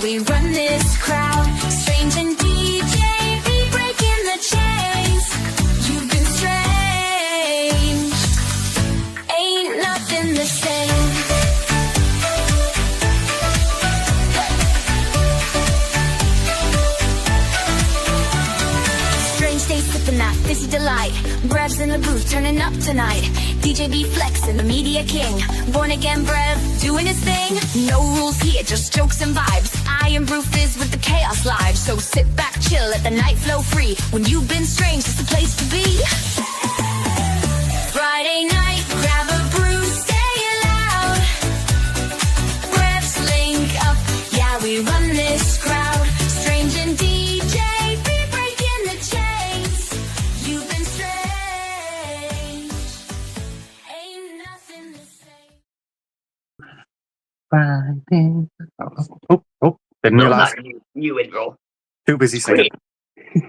we run this crowd. Strange and DJ be breaking the chains. You've been strange. Ain't nothing the same. Strange days sipping that fizzy delight. Brev's in the booth turning up tonight. DJ B flexing, the media king. Born again Brev, doing his thing. No rules here, just jokes and vibes. Irn-Bru fizz with the chaos live. So sit back, chill, let the night flow free. When you've been strange, it's the place to be. Friday night, grab a brew, stay loud. Brevs link up, yeah, we run this crowd. Strange and DJ be breaking the chains. You've been strange. Ain't nothing the same. Didn't No, realize. not you intro. Too busy saying. How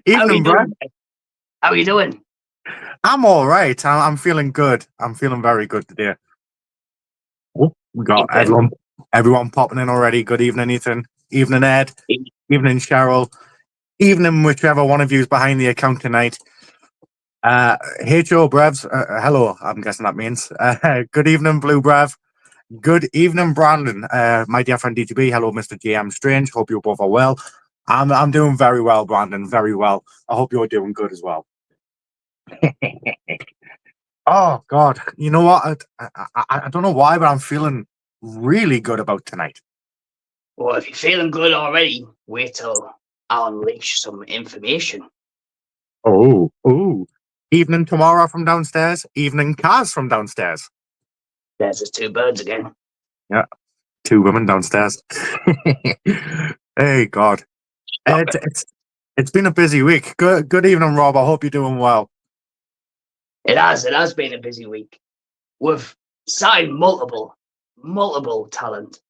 Evening, you bro. doing? How you doing? I'm all right. I'm feeling good. I'm feeling very good today. Oh, we got Okay. everyone popping in already. Good evening, Ethan. Evening, Ed. Evening, Cheryl. Evening, whichever one of you is behind the account tonight. HO Brevs. Hello, I'm guessing that means. Good evening, Blue Brev. Good evening, Brandon. My dear friend DGB. Hello, Mr. GM Strange. Hope you both are well. I'm doing very well, Brandon. Very well. I hope you're doing good as well. Oh God, you know what? I don't know why, but I'm feeling really good about tonight. Well, if you're feeling good already, wait till I unleash some information. Oh, evening tomorrow from downstairs. Evening Kaz from downstairs. There's the two birds again. Yeah, two women downstairs. Hey God, it's been a busy week. Good evening, Rob. I hope you're doing well. It has been a busy week. We've signed multiple talent,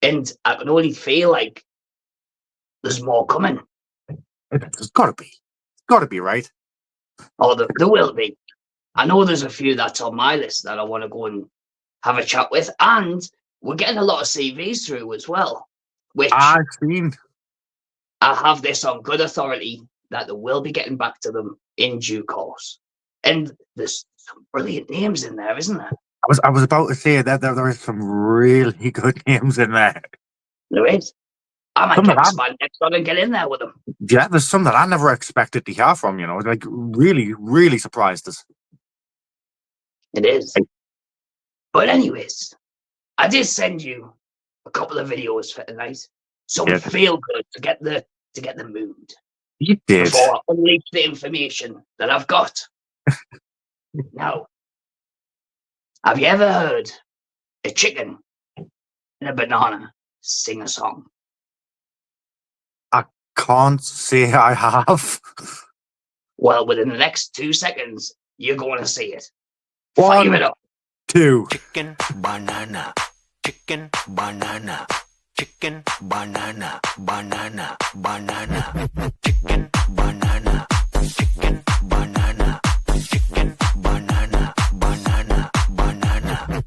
and I can only feel like there's more coming. It's got to be right. Or there will be. I know there's a few that's on my list that I want to go and have a chat with, and we're getting a lot of CVs through as well, which I've seen. I have this on good authority that they will be getting back to them in due course. And there's some brilliant names in there, isn't there? I was about to say that there is some really good names in there. There is. I might Some get of the them. spine next on and get in there with them. Yeah, there's some that I never expected to hear from. You know, like really surprised us. It is. But anyways, I did send you a couple of videos for tonight. So we feel good to get the mood. You did. Before I unleash the information that I've got. Now, have you ever heard a chicken and a banana sing a song? I can't say I have. Well, within the next 2 seconds, you're going to see it. One, Fire it up. 2. Chicken, banana, chicken, banana, chicken, banana, banana, banana, chicken, banana, chicken, banana, chicken, banana, banana, banana.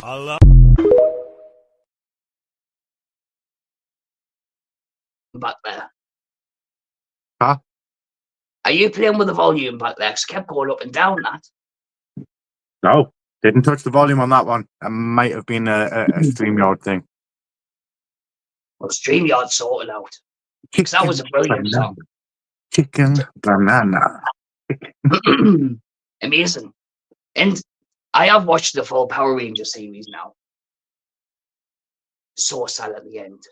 Allah. Back there. Huh? Are you playing with the volume back there? 'Cause I kept going up and down that. No, didn't touch the volume on that one. It might have been a StreamYard thing. Well, StreamYard sorted out. Because that was a brilliant song. Chicken banana. Amazing. And I have watched the full Power Ranger series now. So sad at the end.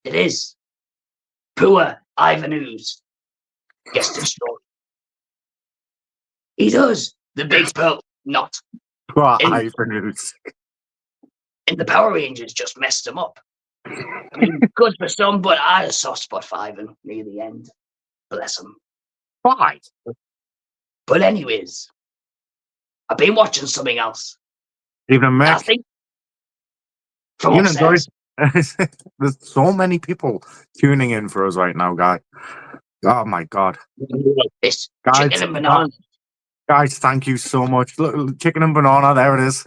It is. Poor Ivan Ooze gets destroyed. He does. The big pearl knot. Poor And- Ivan Ooze. And the Power Rangers just messed him up. I mean, good for some, but I had a soft spot for Ivan near the end. Bless him. Why? But anyways, I've been watching something else. Even And I Mick. think from Even upstairs. There's so many people tuning in for us right now, guys. Oh my God. It's Guys, chicken and banana. Guys, thank you so much. Look, chicken and banana, there it is.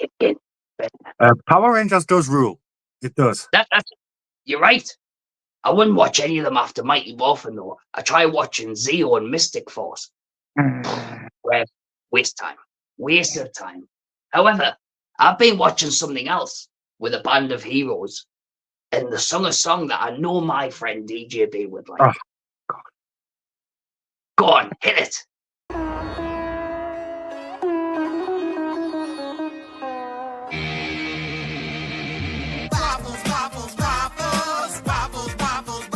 Chicken. Power Rangers does rule. It does. That's you're right. I wouldn't watch any of them after Mighty Morphin though. I try watching Zeo and Mystic Force. Where waste time. Waste of time. However, I've been watching something else with a band of heroes. And they sung a song that I know my friend DJ B would like. Oh, God. Go on, hit it.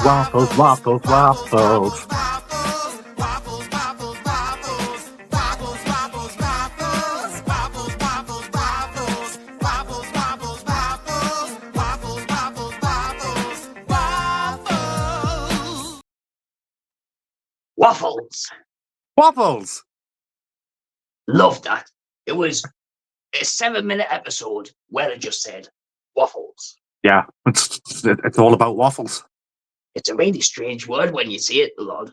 Waffles, waffles, waffles. Waffles. Waffles. Love that. It was a 7-minute episode where it just said waffles. Yeah, it's all about waffles. It's a really strange word when you see it, Lord.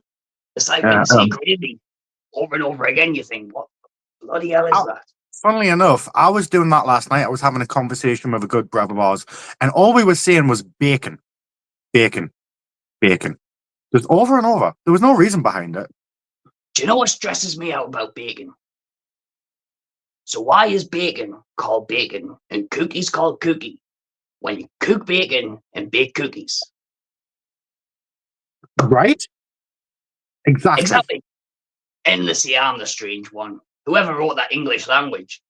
It's like Yeah, when you see gravy over and over again, you think, what bloody hell is that? Funnily enough, I was doing that last night. I was having a conversation with a good brother of ours, and all we were saying was bacon, bacon, bacon. Just over and over. There was no reason behind it. Do you know what stresses me out about bacon? So why is bacon called bacon and cookies called cookie when you cook bacon and bake cookies? Right? Exactly. Exactly. Endlessly, I'm the strange one. Whoever wrote that English language.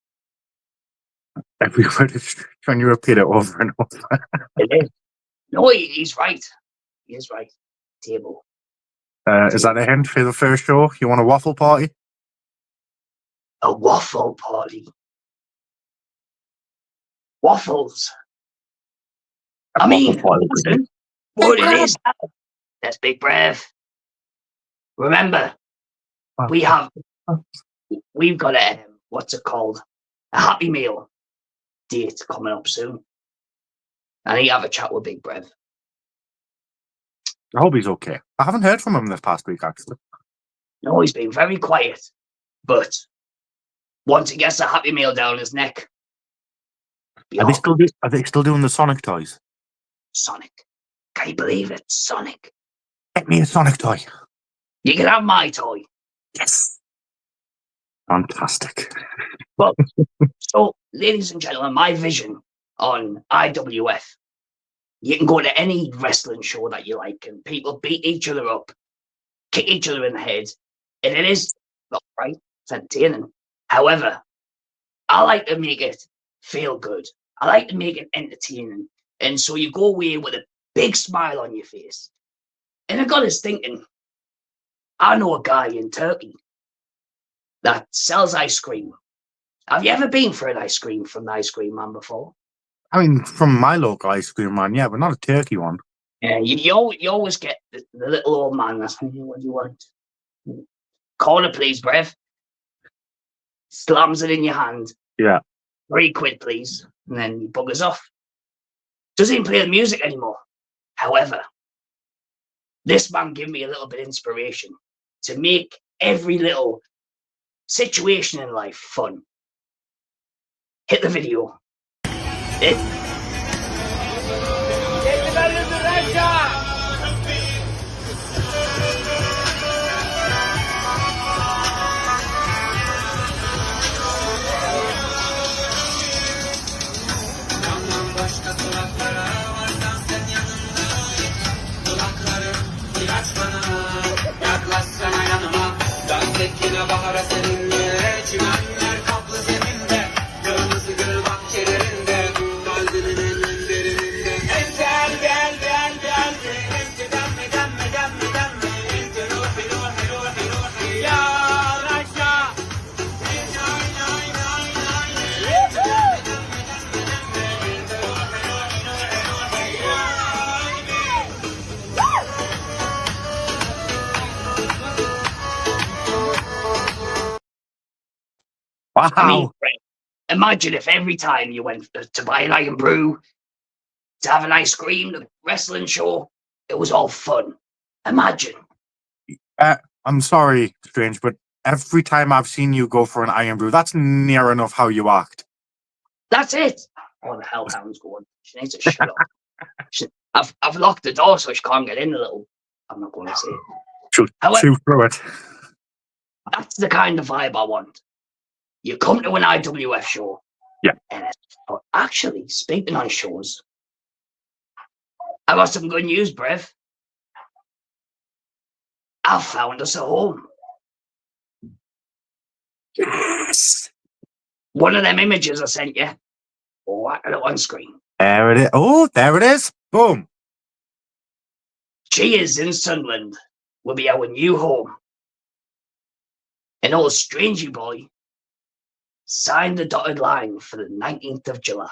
Every word is strange when you repeat it over and over. It is. No, he's right. He is right. Table. Is that a hint for the first show? You want a waffle party? A waffle party. Waffles. I mean, listen, what it is. That's Big Brev. Remember, we've got a, what's it called? A Happy Meal date coming up soon. I need to have a chat with Big Brev. I hope he's okay. I haven't heard from him this past week, actually. No, he's been very quiet. But once he gets a Happy Meal down his neck, Are they still doing the Sonic toys? Sonic. Can you believe it? Sonic. Get me a Sonic toy. You can have my toy. Yes. Fantastic. Well, so, ladies and gentlemen, my vision on IWF. You can go to any wrestling show that you like, and people beat each other up, kick each other in the head, and it is not right. It's entertaining. However, I like to make it feel good. I like to make it entertaining, and so you go away with a big smile on your face. And I got us thinking. I know a guy in Turkey that sells ice cream. Have you ever been for an ice cream from the ice cream man before? I mean, from my local ice cream man, yeah, but not a turkey one. Yeah, you always get the little old man that's, what do you want? Corner, please, Brev. Slams it in your hand. Yeah. £3, please. And then he buggers off. Doesn't even play the music anymore. However, this man gave me a little bit of inspiration to make every little situation in life fun. Hit the video. Bahara seninle çimenler kaplı zeminde kırmızı gül bahçelerinde kalbinin en derininde enter gel gel gel enter demme demme demme demme enter ruhi ruhi ruhi ruhi ya raşa Wow. I mean, imagine if every time you went to buy an Irn-Bru, to have an ice cream, the wrestling show, it was all fun. Imagine. I'm sorry, Strange, but every time I've seen you go for an Irn-Bru, that's near enough how you act. That's it. Oh, the hellhound's going. She needs to shut up. I've locked the door so she can't get in a little. I'm not going to say it. However, Shoot through it. that's the kind of vibe I want. You come to an IWF show. Yeah. And but actually, speaking on shows, I got some good news, Brev. I found us a home. Yes. One of them images I sent you. Whack it on screen. There it is. Oh, there it is. Boom. She is in Sunderland. Will be our new home. An old strangey boy signed the dotted line for the 19th of July.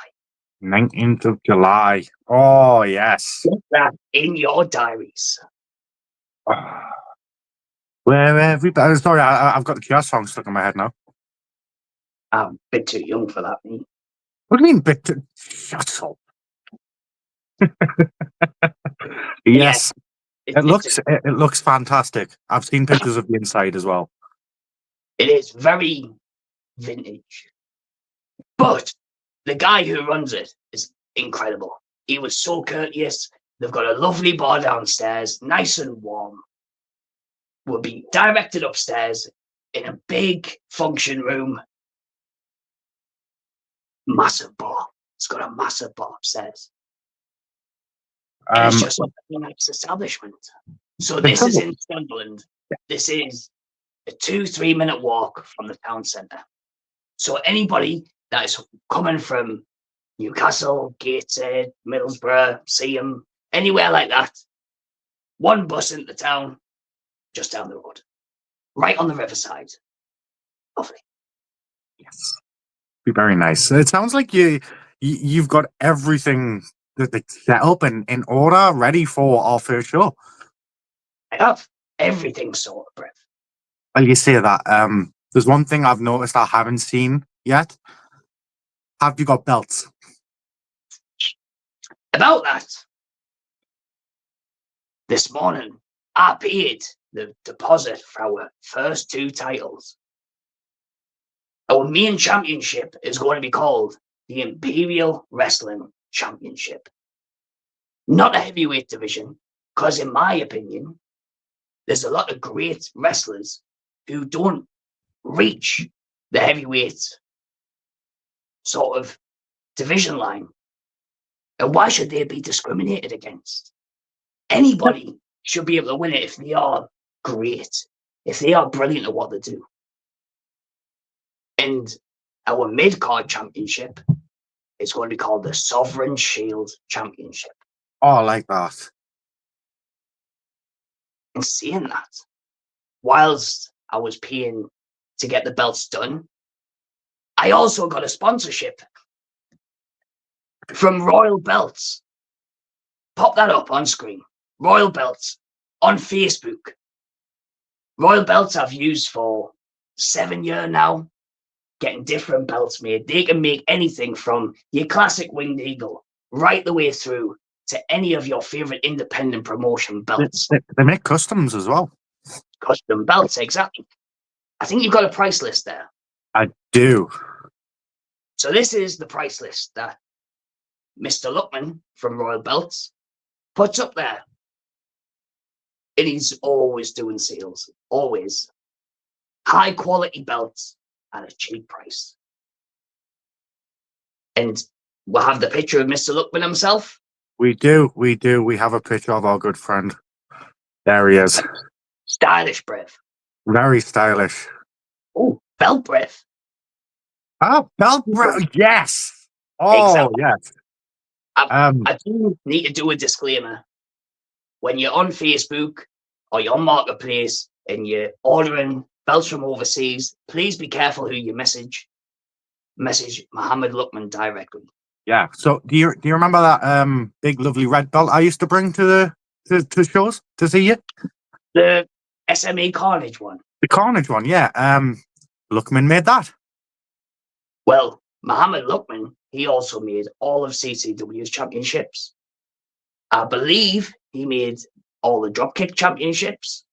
19th of July. Oh, yes. Put that in your diaries. Where everybody. Sorry, I've got the Cure song stuck in my head now. I'm a bit too young for that, me. What do you mean, bit? Shut up. Yes, it looks fantastic. I've seen pictures of the inside as well. It is very vintage. But the guy who runs it is incredible. He was so courteous. They've got a lovely bar downstairs, nice and warm. We'll be directed upstairs in a big function room. Massive bar. It's got a massive bar upstairs. And it's just a nice establishment. So this is in Sunderland. This is a 2-3 minute walk from the town centre. So anybody that is coming from Newcastle, Gateshead, Middlesbrough, Seaham, anywhere like that, one bus into town, just down the road, right on the riverside. Lovely. Yes, be very nice. It sounds like you've got everything that they set up and in order, ready for our first show. I have everything sorted, Brev. Well, you say that. There's one thing I've noticed I haven't seen yet. Have you got belts? About that, this morning I paid the deposit for our first 2 titles. Our main championship is going to be called the Imperial Wrestling Championship. Not a heavyweight division, because in my opinion, there's a lot of great wrestlers who don't reach the heavyweight sort of division line. And why should they be discriminated against? Anybody should be able to win it if they are great, if they are brilliant at what they do. And our mid-card championship is going to be called the Sovereign Shield Championship. Oh, I like that. And seeing that, whilst I was paying to get the belts done, I also got a sponsorship from Royal Belts. Pop that up on screen. Royal Belts on Facebook. Royal Belts I've used for 7 years now, getting different belts made. They can make anything from your classic Winged Eagle right the way through to any of your favorite independent promotion belts. They make customs as well. Custom belts, exactly. I think you've got a price list there. I do. So this is the price list that Mr. Luckman from Royal Belts puts up there. And he's always doing sales. Always. High quality belts at a cheap price. And we'll have the picture of Mr. Luckman himself. We do. We have a picture of our good friend. There he is. Stylish, Brev. Very stylish. Oh, belt Brev. Oh, belt, yes. Oh, Exactly. yes. I do need to do a disclaimer. When you're on Facebook or you're on Marketplace and you're ordering belts from overseas, please be careful who you message. Message Mohammed Luckman directly. Yeah. So do you remember that big lovely red belt I used to bring to the shows to see you? The SMA Carnage one. The Carnage one, yeah. Luckman made that. Well, Mohammed Luckman, he also made all of CCW's championships. I believe he made all the Dropkick championships.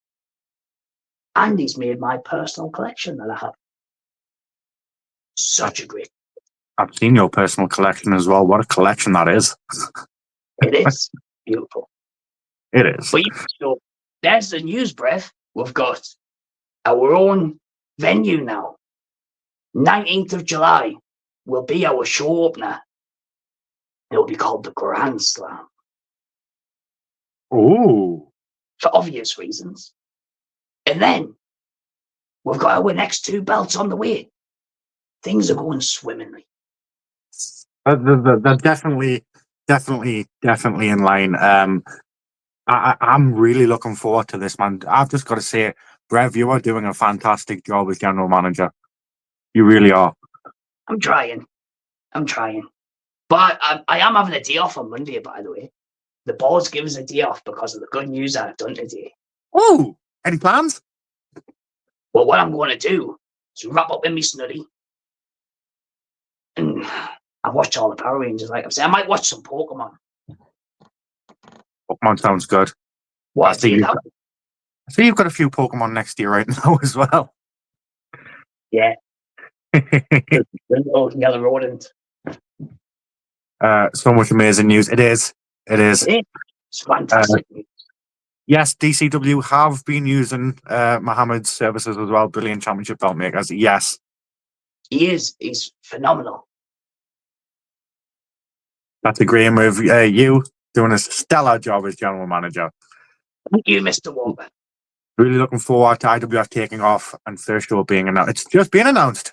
And he's made my personal collection that I have. Such a great. I've seen your personal collection as well. What a collection that is. It is beautiful. It is. But so there's the news, Brev. We've got our own venue now. 19th of July will be our show opener. It'll be called the Grand Slam. Ooh. For obvious reasons. And then we've got our next 2 belts on the way. Things are going swimmingly. They're definitely in line. I'm really looking forward to this, man. I've just got to say, Brev, you are doing a fantastic job as general manager. You really are. I'm trying. But I am having a day off on Monday, by the way. The board's given us a day off because of the good news I've done today. Oh, any plans? Well, what I'm going to do is wrap up in my snuddy. And I watch all the Power Rangers, like I'm saying. I might watch some Pokemon. Pokemon sounds good. What? I see you've got a few Pokemon next year right now as well. Yeah. The little yellow rodent. So much amazing news. It is. It's fantastic. Yes, DCW have been using Mohammed's services as well. Brilliant championship belt makers. Yes. He is. He's phenomenal. That's a great move. You doing a stellar job as general manager. Thank you, Mr. Walker. Really looking forward to IWF taking off and first show being announced. It's just been announced.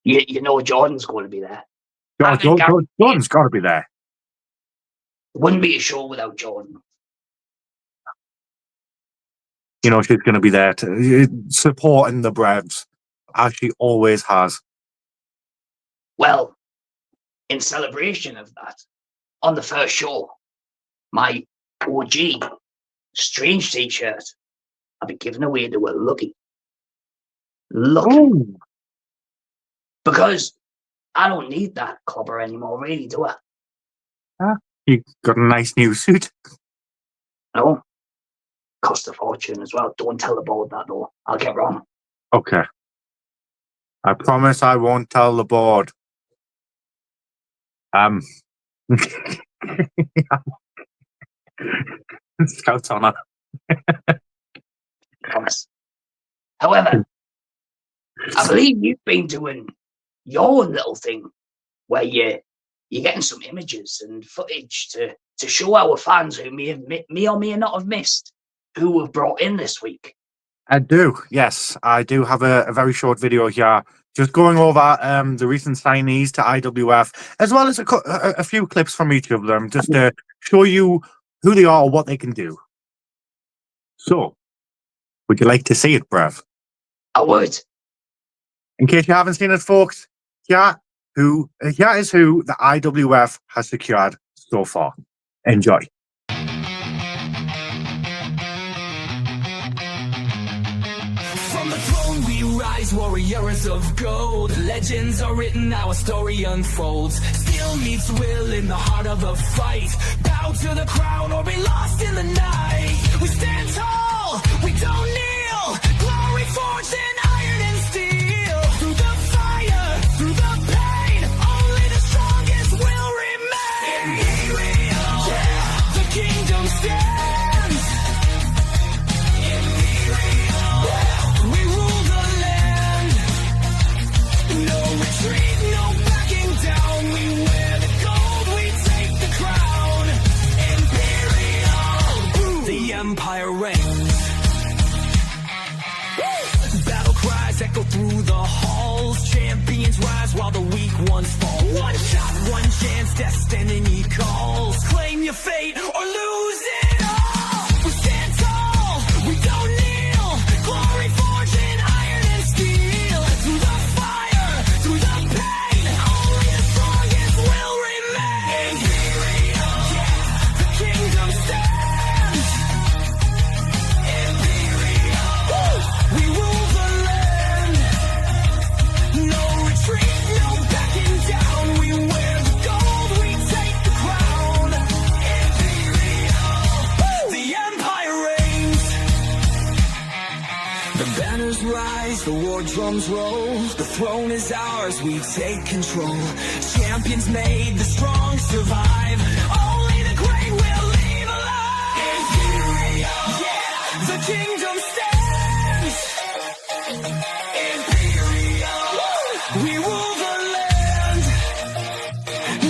You know Jordan's going to be there. Jordan's got to be there. Wouldn't be a show without Jordan. You know, she's going to be there supporting the Brevs, as she always has. Well, in celebration of that, on the first show, my OG Strange t-shirt I'll be giving away to a Lucky. Ooh. Because I don't need that clobber anymore, really, do I? You got a nice new suit. No. Cost a fortune as well. Don't tell the board that, though. I'll get wrong. Okay. I promise I won't tell the board. Scout's honor. Promise. However, I believe you've been doing your own little thing where you're getting some images and footage to show our fans who may or may not have missed who we've brought in this week. I do, yes. I do have a very short video here just going over the recent signees to IWF, as well as a few clips from each of them, just to show you who they are, what they can do. So, would you like to see it, Brev? I would. In case you haven't seen it, folks, here is who the IWF has secured so far. Enjoy. From the throne we rise, warriors of gold. Legends are written, our story unfolds. Skill meets will in the heart of a fight. Bow to the crown or be lost in the night. We stand tall, we don't kneel. Glory forged in iron and steel. Through the fire, through the pain, only the strongest will remain. Imperial, yeah, the kingdom stands. Imperial, we rule the land. No retreat, no backing down. We wear the gold, we take the crown. Imperial, the empire reigns. Battle cries echo through the halls. Champions rise while the weak ones fall. One shot, one chance, destiny calls. Claim your fate or lose it all. We stand tall, we don't kneel. Glory forged in iron and steel. Through the fire, through the pain, only the strongest will remain. Imperial, yeah, the kingdom stands. Imperial, we rule the land. No retreat, no backing down. We wear the gold, we take the crown. Imperial, banners rise, the war drums roll. The throne is ours, we take control. Champions made, the strong survive. Only the great will leave alive. Imperial, yeah, the kingdom stands. Imperial, we rule the land.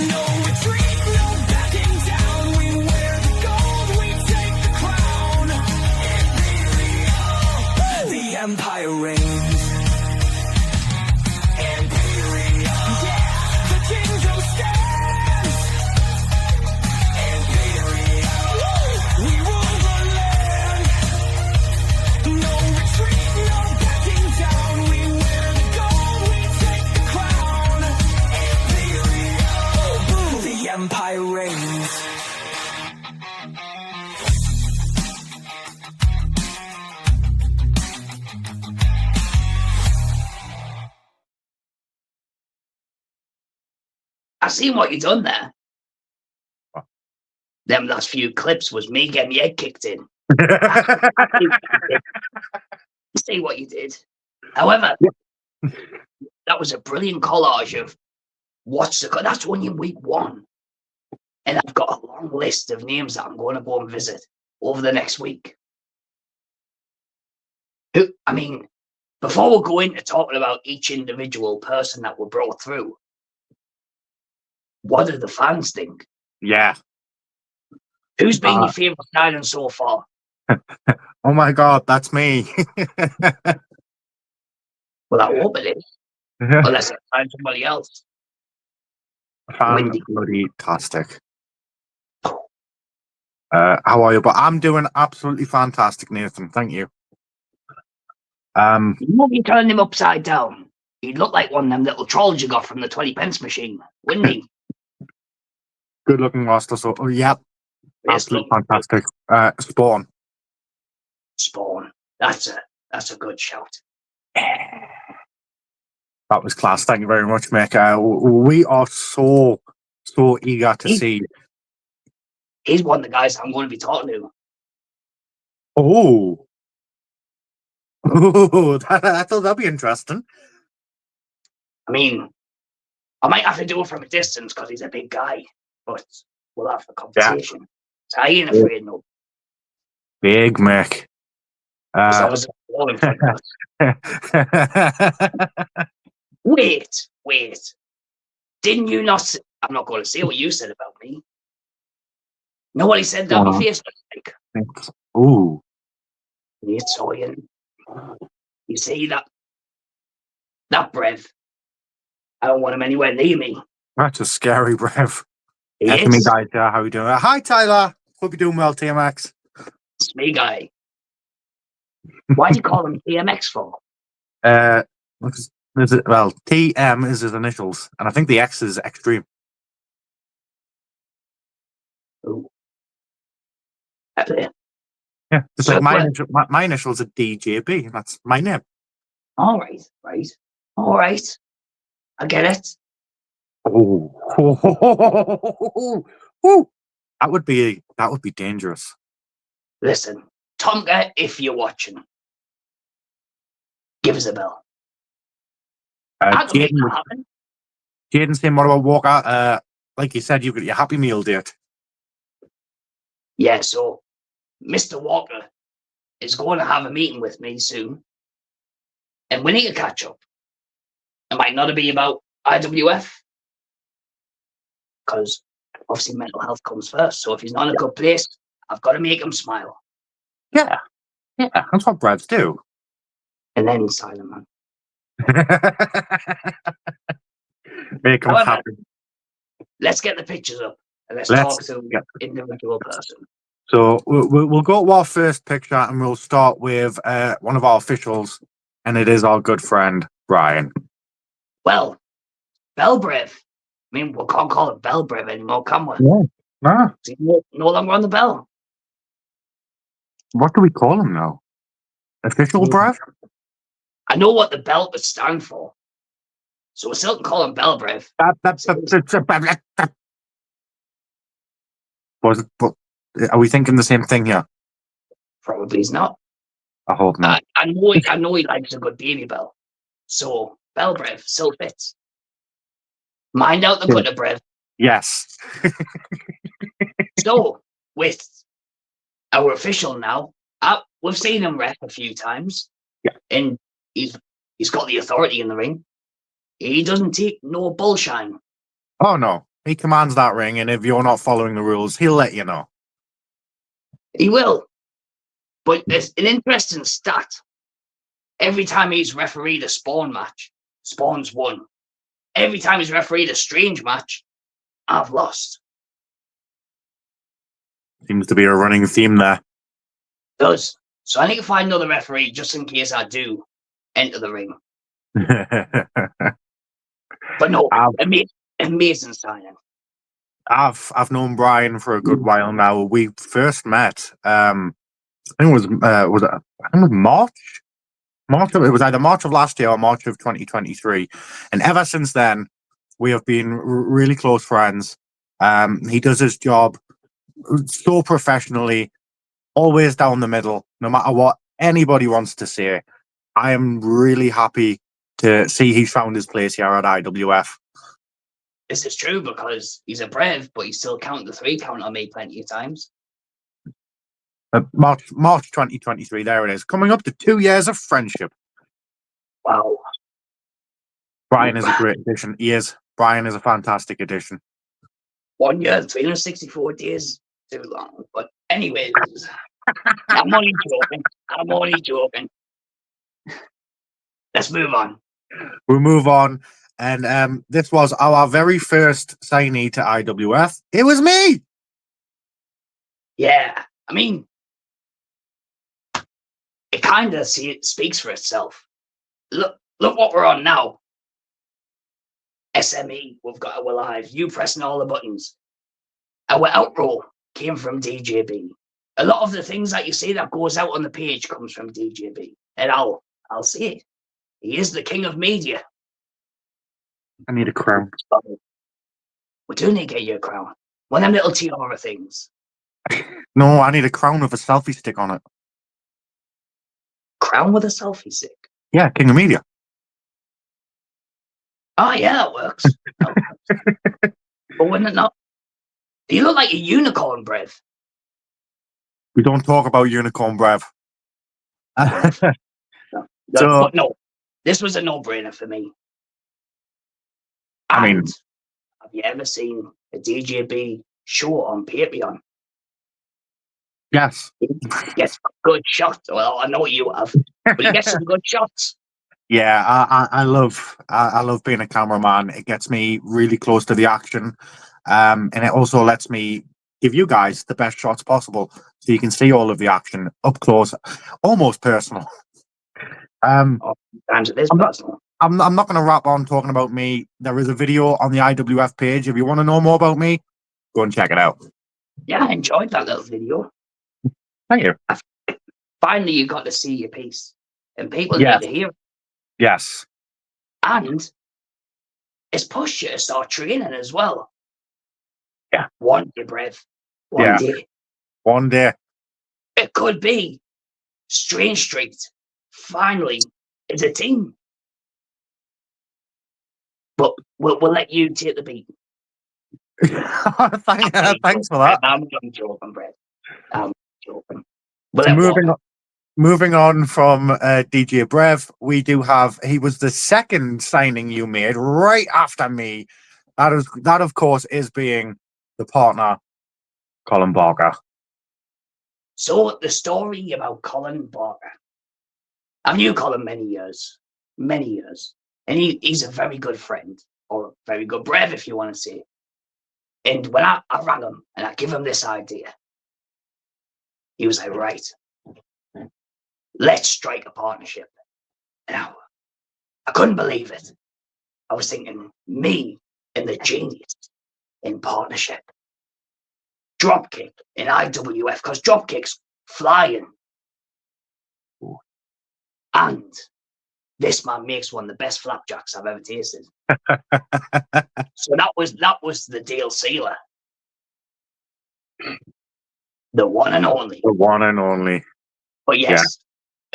No retreat, no backing down. We wear the gold, we take the crown. Imperial, the empire reigns. Imperial, yeah, the kingdom stands. Imperial, we rule the land. No retreat, no backing down. We wear the gold, we take the crown. Imperial, the empire reigns. I seen what you done there. What? Them last few clips was me getting my head kicked in. See what you did. However, that was a brilliant collage of that's only week 1. And I've got a long list of names that I'm going to go and visit over the next week. I mean, before we go into talking about each individual person that were brought through, what do the fans think? Yeah. Who's been your favourite signing so far? Oh my God, that's me. Well, I hope it is. Unless I find somebody else. Windy. Fantastic. How are you? But I'm doing absolutely fantastic, Nathan. Thank you. You know, you turn him upside down. He'd look like one of them little trolls you got from the 20p machine, wouldn't he? Good looking master. So, yep. Yes, Absolutely look, fantastic. Spawn. Spawn. That's a good shout. That was class. Thank you very much, Mick. We are so eager to see. He's one of the guys I'm going to be talking to. Oh, I thought that'd be interesting. I mean, I might have to do it from a distance because he's a big guy, but we'll have the conversation. So I ain't afraid, no. Big Mick. As long as it's all in front of us. Wait. Didn't you not? I'm not going to say what you said about me. Nobody said that on Facebook. Like, ooh. it's all in. You see that brev? I don't want him anywhere near me. That's a scary breath. He That's me, is. guys. How you doing? Hi, Tyler. Hope you're doing well, TMX. It's me, guy. Why do you call him TMX for? Well, TM is his initials, and I think the X is extreme. Ooh. Yeah, it's like So, my initials are DJB. That's my name. All right. I get it. Oh, that would be dangerous. Listen, Tonka, if you're watching, give us a bell. I can make that happen. Jaden saying, what about Walker? Like you said, you got your Happy Meal date. Yeah, so Mr. Walker is going to have a meeting with me soon, and we need to catch up. It might not be about IWF, because obviously mental health comes first. So if he's not in a good place, I've got to make him smile. Yeah, that's what Brevs do. And then silent man. Make him However, happy. Let's get the pictures up and let's talk to the individual person. So we'll go to our first picture and we'll start with one of our officials, and it is our good friend, Brian. Well, Belbrev. I mean, we can't call it Belbrev anymore, can we? Yeah. Nah. He's no longer on the bell. What do we call him now? Official Brev? I know what the belt would stand for. So we still can call him Belbrev. Are we thinking the same thing here? Probably is not. I hope not. I know he likes a good baby bell. So bell breath still fits. Mind out the gutter breath. Yes. So with our official now, we've seen him ref a few times. Yeah. And he's got the authority in the ring. He doesn't take no bullshine. Oh no, he commands that ring, and if you're not following the rules, he'll let you know. He will. But it's an interesting stat. Every time he's refereed a Spawn match, Spawn's won. Every time he's refereed a Strange match, I've lost. Seems to be a running theme there. Does. So I need to find another referee just in case I do enter the ring. But no, amazing signing. I've known Brian for a good while now. We first met. I think it was March. It was either March of last year or March of 2023, and ever since then, we have been really close friends. He does his job so professionally, always down the middle, no matter what anybody wants to say. I am really happy to see he's found his place here at IWF. This is true because he's a Brev, but he still counted the 3 count on me plenty of times. March 2023, there it is. Coming up to 2 years of friendship. Wow. Brian is a great addition. He is. Brian is a fantastic addition. 1 year, 364 days, too long. But anyways, I'm only joking. Let's move on. We'll move on. And this was our very first signee to IWF. It was me. Yeah, I mean, it kind of speaks for itself. Look what we're on now. SME, we've got our live. You pressing all the buttons. Our outro came from DJB. A lot of the things that you see that goes out on the page comes from DJB. And I'll say it. He is the king of media. I need a crown. We do need to get you a crown. One of them little tiara things. No, I need a crown with a selfie stick on it. Crown with a selfie stick. Yeah, king of media. Oh, yeah, that works. But wouldn't it not? You look like a unicorn, Brev. We don't talk about unicorn brev. But no, this was a no-brainer for me. I mean, And have you ever seen a DJB show on Patreon? yes. He gets good shots. Well, I know you have, but he gets some good shots. Yeah, I love being a cameraman. It gets me really close to the action, and it also lets me give you guys the best shots possible, so you can see all of the action up close, almost personal. Sometimes it is personal. I'm not going to wrap on talking about me. There is a video on the IWF page. If you want to know more about me, go and check it out. Yeah, I enjoyed that little video. Thank you. Finally, you got to see your piece, and people Yes. need to hear it. Yes. And it's pushed you to start training as well. Yeah. One day, Brev. One day. One day. It could be Strange Street finally is a team. But we'll let you take the beat. Thanks for that. I'm joking, Brett. I'm joking. Moving on from DJ Brev, we do have. He was the second signing you made right after me. That of course is being the partner, Colin Barker. So the story about Colin Barker. I've known Colin many years, and he's a very good friend, or very good Brev, if you want to say. And when I rang him and I give him this idea, he was like, right, let's strike a partnership. Now, I couldn't believe it. I was thinking, me and the genius in partnership. Dropkick in IWF, because Dropkick's flying. And this man makes one of the best flapjacks I've ever tasted. So that was the deal sealer. The one and only. The one and only. But yes,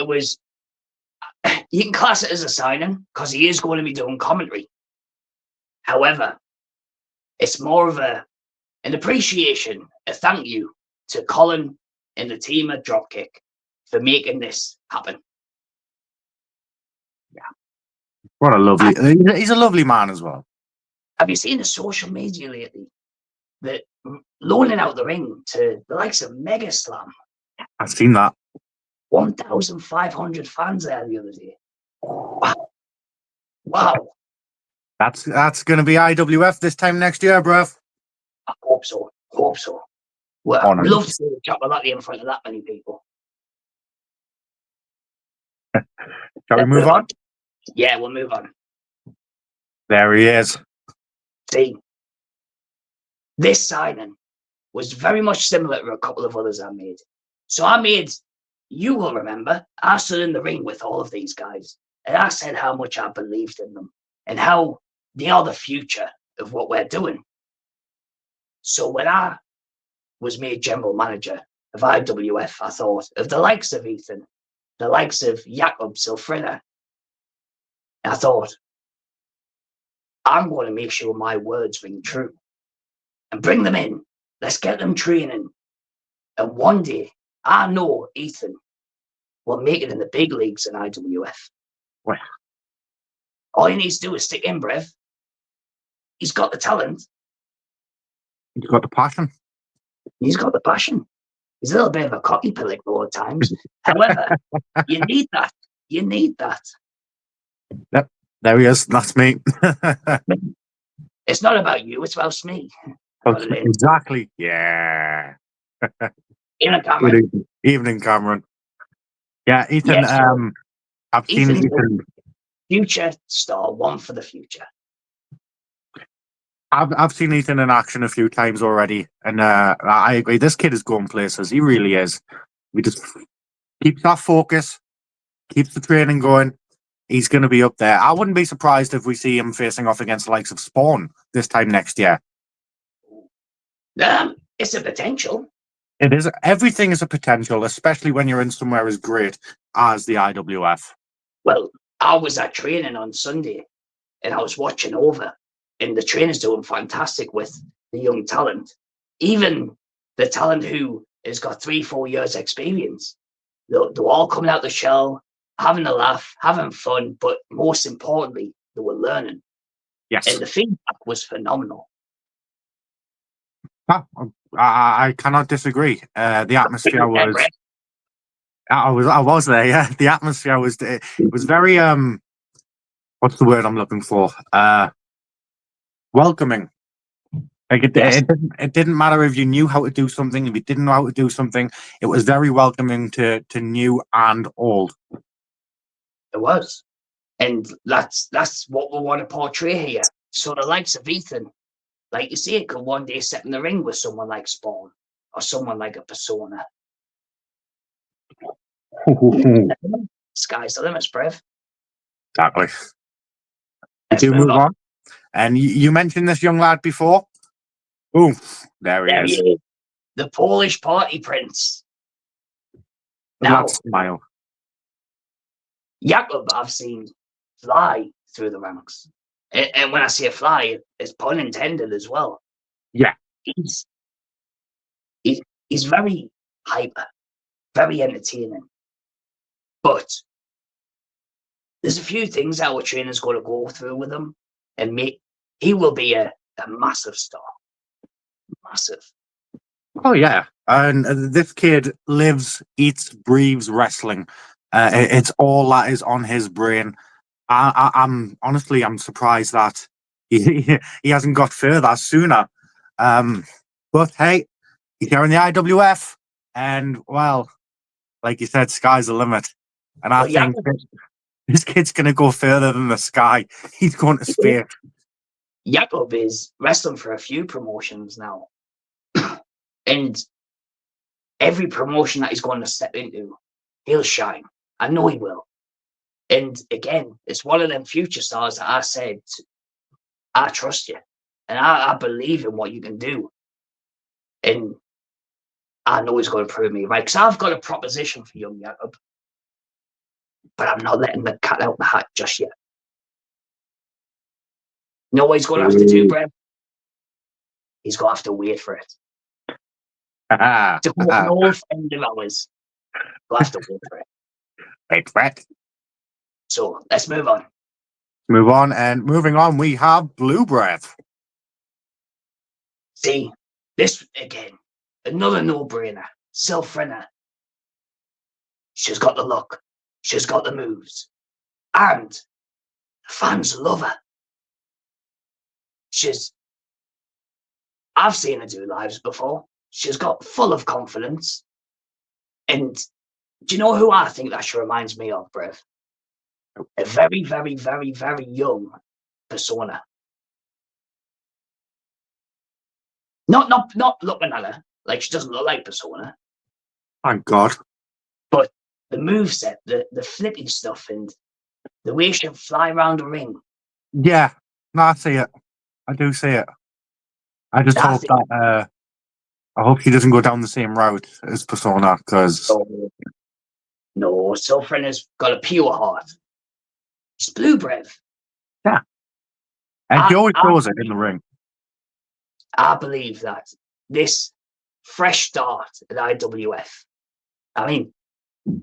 it was, you can class it as a signing because he is going to be doing commentary. However, it's more of an appreciation, a thank you to Colin and the team at Dropkick for making this happen. What a lovely. He's a lovely man as well. Have you seen the social media lately that loaning out the ring to the likes of Mega Slam? I've seen that. 1,500 fans there the other day. Wow. That's going to be IWF this time next year, bruv. I hope so. Hope so. Well, Honor. I'd love to see the Chapelati in front of that many people. Shall we move on? Yeah, we'll move on. There he is. See, this signing was very much similar to a couple of others I made. So you will remember, I stood in the ring with all of these guys, and I said how much I believed in them and how they are the future of what we're doing. So when I was made general manager of IWF, I thought of the likes of Ethan, the likes of Jakob Silfrina. I thought, I'm going to make sure my words ring true and bring them in. Let's get them training. And one day, I know Ethan will make it in the big leagues in IWF. Well, all he needs to do is stick in, Brev. He's got the talent. he's got the passion. He's got the passion. He's a little bit of a cocky pillock though at times. However, you need that. You need that. Yep, there he is. That's me. It's not about you, it's about me. Exactly. Yeah. Evening, Cameron. Evening, Cameron. Yeah, Ethan. Yes, so I've seen Ethan's Ethan. future star, one for the future. I've seen Ethan in action a few times already, and I agree. This kid is going places. He really is. We just keeps that focus, keeps the training going. He's going to be up there. I wouldn't be surprised if we see him facing off against the likes of Spawn this time next year. It's a potential. It is. Everything is a potential, especially when you're in somewhere as great as the IWF. Well, I was at training on Sunday, and I was watching over, and the trainer's doing fantastic with the young talent. Even the talent who has got 3-4 years experience. They're all coming out the shell, having a laugh, having fun, but most importantly, they were learning. Yes. And the feedback was phenomenal. I cannot disagree. The atmosphere was. I was there. Yeah, the atmosphere was. It was very. What's the word I'm looking for? Welcoming. Like it didn't matter if you knew how to do something, if you didn't know how to do something. It was very welcoming to new and old. It was. And that's what we want to portray here. So the likes of Ethan, like you see, it could one day sit in the ring with someone like Spawn or someone like a Persona. Sky's the limit, Brev. Exactly. Let's Do move on. And you mentioned this young lad before. Boom, there he is. The Polish party prince. Now, Now, smile. Jakob, I've seen fly through the ranks. And when I say fly, it's pun intended as well. Yeah. He's very hyper, very entertaining. But there's a few things our trainer's going to go through with him and he will be a massive star. Massive. Oh yeah, and this kid lives, eats, breathes wrestling. It's all that is on his brain. I'm honestly, I'm surprised that he hasn't got further sooner. But hey, he's here in the IWF, and well, like you said, sky's the limit. And I think this kid's going to go further than the sky. He's going to space. Jakob is wrestling for a few promotions now. And every promotion that he's going to step into, he'll shine. I know he will. And again, it's one of them future stars that I said, I trust you. And I believe in what you can do. And I know he's going to prove me right. Because I've got a proposition for young Jakob. but I'm not letting the cat out the hat just yet. You know what he's going to have to do, Brem? He's going to have to wait for it. To quote an old friend of ours, we'll have to wait for it. Wait for it. So let's move on. Move on, and moving on, we have Blue Breath. See, this again, another no-brainer. Self-Renner. She's got the look. She's got the moves. And the fans love her. I've seen her do lives before. She's got full of confidence. And do you know who I think that she reminds me of, Brev? A very, very, very, very young Persona. Not looking at her, like she doesn't look like Persona, Thank God. but the moveset, the flippy stuff, and the way she fly around the ring. Yeah, no, I see it. I do see it. I just hope that I hope she doesn't go down the same route as Persona, because No, Self-Renner's got a pure heart. She's Blue Brev. yeah, and she always I shows it in the ring. I believe that this fresh start at IWF. I mean,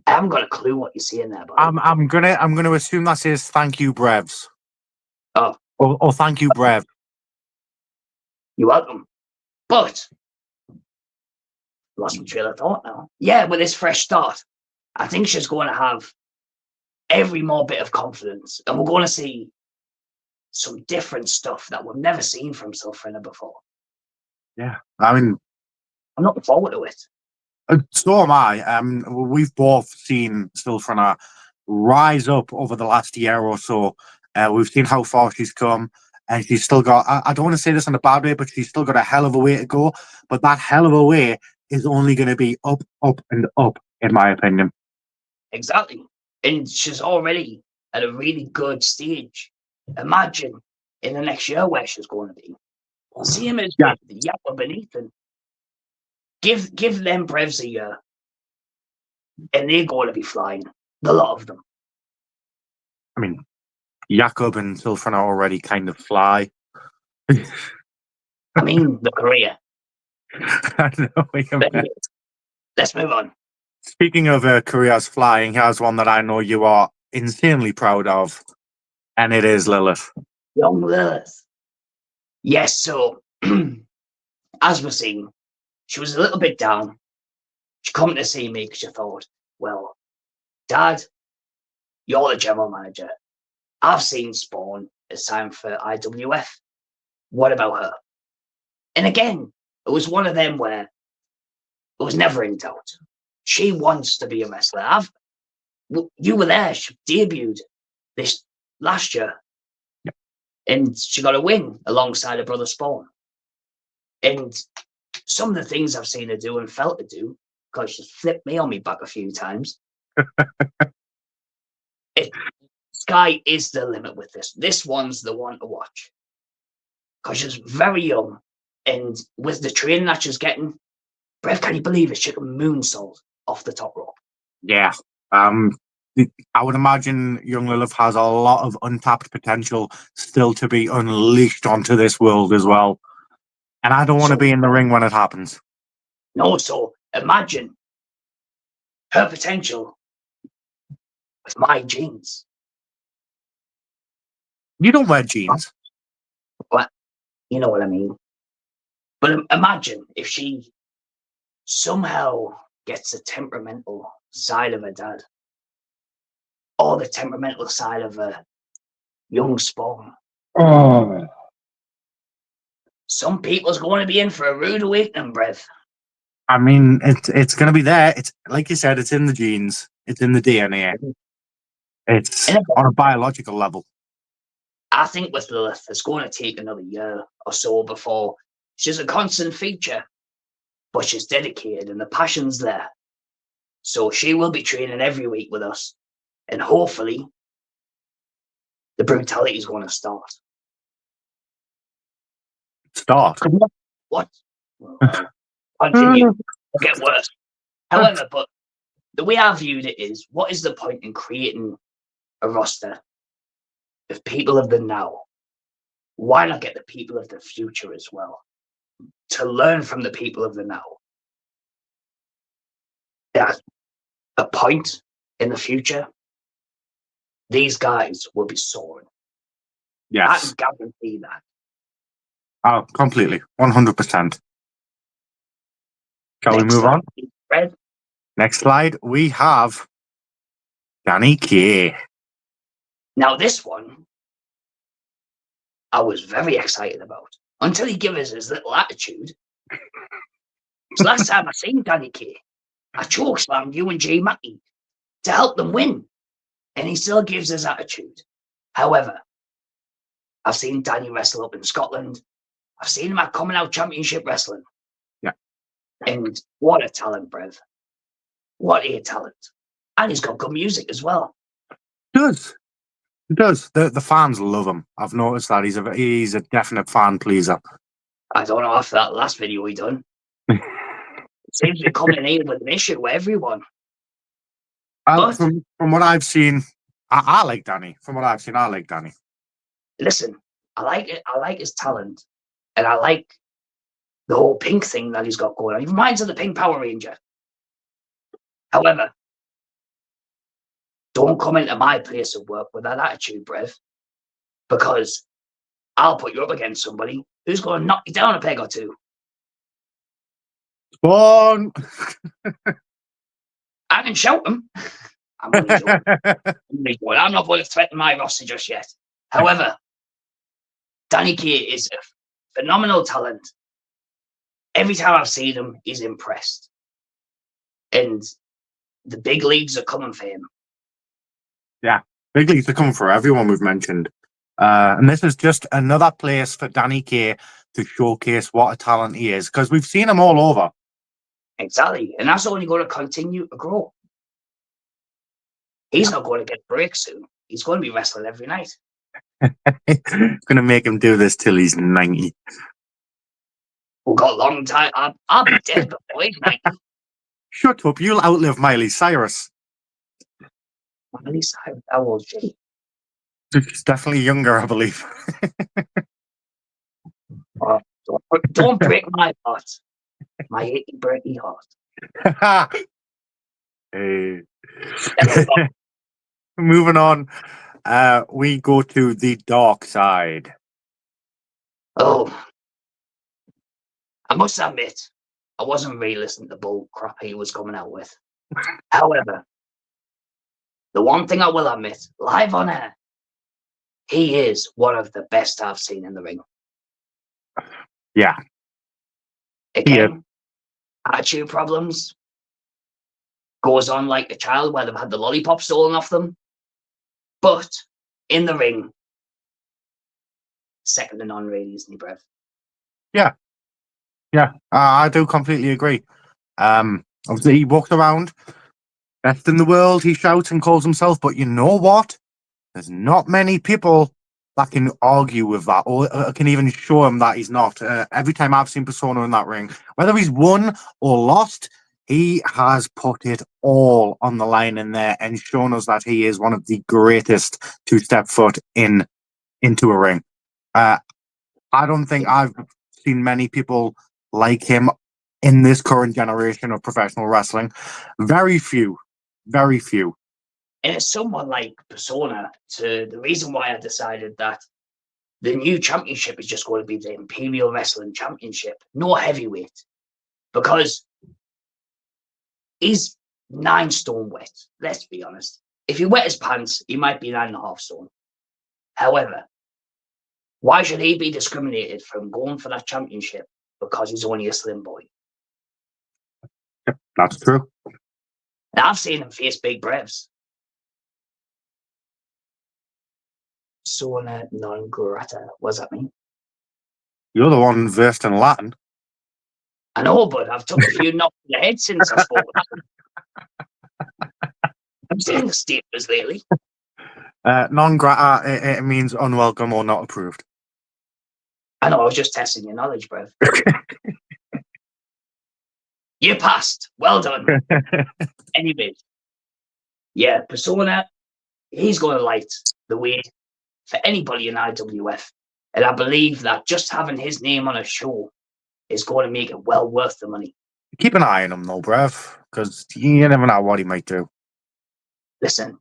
I haven't got a clue what you're seeing there, buddy. I'm gonna assume that says thank you, Brevs. Oh. Or thank you, Brev. You're welcome. But lost my trail of thought now. Yeah, with this fresh start, I think she's going to have every more bit of confidence, and we're going to see some different stuff that we've never seen from Self-Renner before. Yeah, I mean, I'm looking forward to it. so am I. We've both seen Silfrana rise up over the last year or so. We've seen how far she's come, and she's still got. I don't want to say this in a bad way, but she's still got a hell of a way to go. But that hell of a way is only going to be up, up, and up, in my opinion. Exactly. And she's already at a really good stage. Imagine in the next year where she's going to be. See him as Yeah. the Yappa beneath him. Give them Brevs a year, and they're going to be flying. The lot of them. I mean, Jakob and Silfrana already kind of fly. I mean, the career. I know what you meant. Let's move on. Speaking of careers flying, here's one that I know you are insanely proud of, and it is Lilith. Young Lilith. Yes, so as we're seeing, she was a little bit down. She come to see me because she thought, well, Dad, you're the general manager. I've seen Spawn. It's time for IWF. What about her? And again, it was one of them where it was never in doubt. She wants to be a wrestler. You were there. She debuted this last year. Yep. And she got a win alongside her brother Spawn. And some of the things I've seen her do and felt her do, because she's flipped me on me back a few times. Sky is the limit with this. This one's the one to watch. Because she's very young. And with the training that she's getting, Brev, can you believe it? She can moonsault off the top rope. Yeah. I would imagine young Lilith has a lot of untapped potential still to be unleashed onto this world as well. And I don't want to be in the ring when it happens. No, so imagine her potential with my jeans. You don't wear jeans. What? You know what I mean? But imagine if she somehow gets the temperamental side of her dad, or the temperamental side of a young Spawn. Oh. Some people's going to be in for a rude awakening, Brev. I mean, it's going to be there. It's like you said, it's in the genes. It's in the DNA. It's on a biological level. I think with Lilith, it's going to take another year or so before she's a constant feature, but she's dedicated and the passion's there. So she will be training every week with us, and hopefully the brutality is going to start. Start? What? Continue. It'll get worse. However, but the way I viewed it is, what is the point in creating a roster of people of the now? Why not get the people of the future as well to learn from the people of the now? At a point in the future, these guys will be soaring. I Yes. guarantee that. Oh, completely. 100%. Shall we Next move on? slide, please, Fred. Next slide, we have Danny Kaye. Now, this one I was very excited about until he gave us his little attitude. So last time I seen Danny Kaye, I chokeslammed you and Jay Mackey to help them win, and he still gives his attitude. However, I've seen Danny wrestle up in Scotland. I've seen him at Coming Out Championship Wrestling. Yeah. And what a talent, Brev. What a talent. And he's got good music as well. Does. He does. The fans love him. I've noticed that he's a definite fan pleaser. I don't know after that last video he done. It seems to be coming in with an issue with everyone. But From what I've seen, I like Danny. From what I've seen, I like Danny. listen, I like it. I like his talent. And I like the whole pink thing that he's got going on. He reminds me of the Pink Power Ranger. However, don't come into my place of work with that attitude, Brev, because I'll put you up against somebody who's going to knock you down a peg or two. Spawn! I can shout them. I'm only joking. I'm not going to threaten my roster just yet. However, Danny Kaye is a phenomenal talent. Every time I've seen him, he's impressed. And the big leagues are coming for him. Yeah, big leagues are coming for everyone we've mentioned. And this is just another place for Danny Kaye to showcase what a talent he is, because we've seen him all over. Exactly. And that's only going to continue to grow. He's not going to get breaks soon. He's going to be wrestling every night. Going to make him do this till he's 90. We've got a long time. I'll be dead before he's 90. Shut up, you'll outlive Miley Cyrus. Miley Cyrus, how old is she? She's definitely younger, I believe. Oh, don't break my heart. My achy, breaky heart. Hey. Moving on, we go to the dark side. Oh, I must admit, I wasn't really listening to the bull crap he was coming out with. However, the one thing I will admit, live on air, he is one of the best I've seen in the ring. Yeah. Again, attitude problems. Goes on like a child where they've had the lollipop stolen off them. But in the ring, second to none, really, isn't he, Brev? Yeah, I do completely agree. Obviously, he walks around, best in the world, he shouts and calls himself, but you know what? There's not many people that can argue with that or can even show him that he's not. Every time I've seen Persona in that ring, whether he's won or lost, he has put it all on the line in there and shown us that he is one of the greatest to step foot into a ring. I don't think I've seen many people like him in this current generation of professional wrestling. Very few. Very few. And it's someone like Persona to the reason why I decided that the new championship is just going to be the Imperial Wrestling Championship, no heavyweight, because he's 9 stone wet. Let's be honest. If he wet his pants, he might be 9.5 stone. However, why should he be discriminated from going for that championship because he's only a slim boy? That's true. Now, I've seen him face big Brevs. Persona non grata. What does that mean? You're the one versed in Latin. I know, but I've took a few knocks in the head since I spoke. I'm saying the statements lately. Non grata, it means unwelcome or not approved. I know, I was just testing your knowledge, Brev. You passed. Well done. Anyway, yeah, Persona, he's going to light the way for anybody in IWF. And I believe that just having his name on a show is going to make it well worth the money. Keep an eye on him, though, bruv, because you never know what he might do. Listen,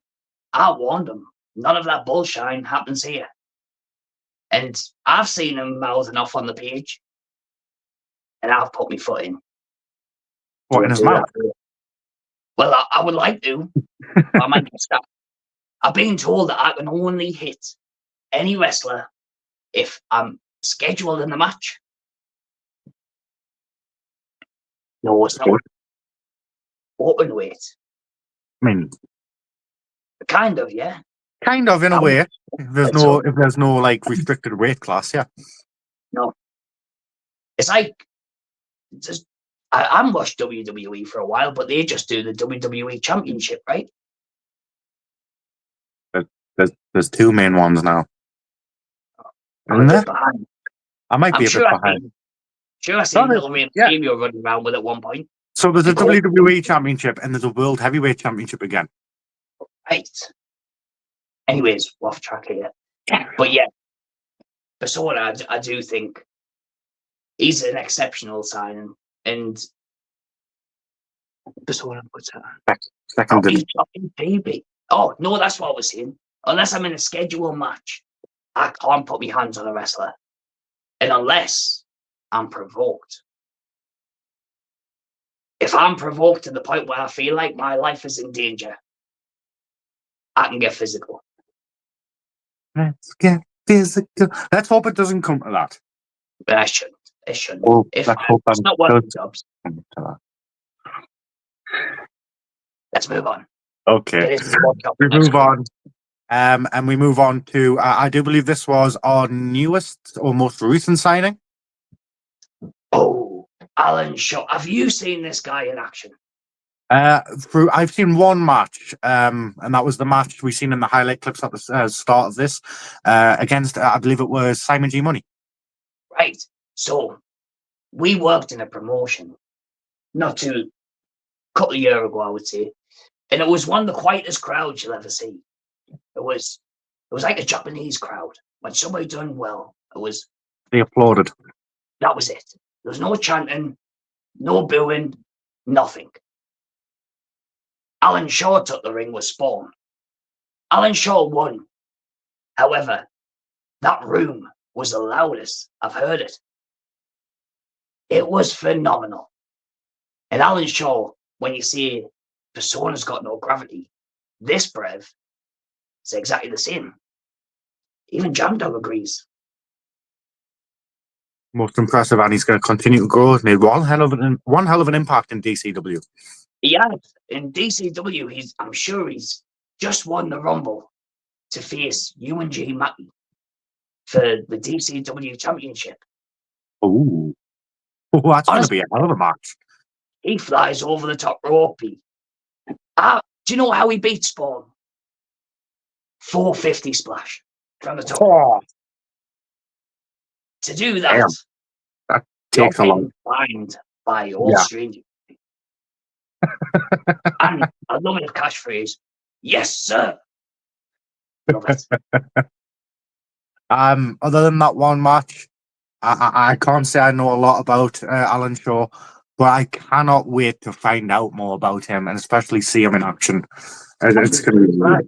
I warned him. None of that bullshine happens here. And I've seen him mouthing off on the page. And I've put my foot in. What, in Don't his do mouth? that. Well, I would like to. But I might get stopped. I've been told that I can only hit any wrestler if I'm scheduled in the match. No, it's not. Open weight. I mean, Kind of, yeah. kind of in a I would- way. If there's no like restricted weight class, yeah. No. It's like, I watched WWE for a while, but they just do the WWE Championship, right? There's two main ones now. I'm a Isn't bit there? behind. I might I'm be a sure bit I behind. seen, sure I seen No, little Rey yeah. Mysterio running around with at one point. So there's a Go. WWE Championship and there's a World Heavyweight Championship again. Right. Anyways, we're off track here. But yeah, Persona, I do think he's an exceptional signing. And Persona, what's that? Second, He's fucking baby. Oh, no, that's what I was saying. Unless I'm in a scheduled match, I can't put my hands on a wrestler. And unless I'm provoked. If I'm provoked to the point where I feel like my life is in danger, I can get physical. let's get physical. Let's hope it doesn't come to that. But I shouldn't. It shouldn't. Oh, If let's hope it's that not one of the does jobs, come to that. let's move on. Okay. It is the World Cup We next move week. on. And we move on to, I do believe this was our newest or most recent signing. Oh, Alan Shaw. Have you seen this guy in action? I've seen one match, and that was the match we seen in the highlight clips at the start of this, against, I believe it was Simon G. Money. Right. So we worked in a promotion a couple of years ago, I would say. And it was one of the quietest crowds you'll ever see. It was like a Japanese crowd. When somebody done well, They applauded. that was it. There was no chanting, no booing, nothing. Alan Shaw took the ring with Spawn. Alan Shaw won. However, that room was the loudest I've heard it. It was phenomenal. And Alan Shaw, when you see Persona's got no gravity, this Brev is exactly the same. Even Jamdog agrees. Most impressive, and he's going to continue to grow. Made one hell of an impact in DCW. He has. In DCW, I'm sure he's just won the Rumble to face UNG Mackie for the DCW Championship. Ooh, that's going to be a hell of a match. He flies over the top rope. Do you know how he beat Spawn? 450 splash from the top. Oh, To do that, damn. That takes a you're lot. being fined by all Yeah. strangers. And I love his catchphrase. Yes, sir. Love it. Other than that one match, I can't say I know a lot about Alan Shaw, but I cannot wait to find out more about him and especially see him in action. It's going to be Right.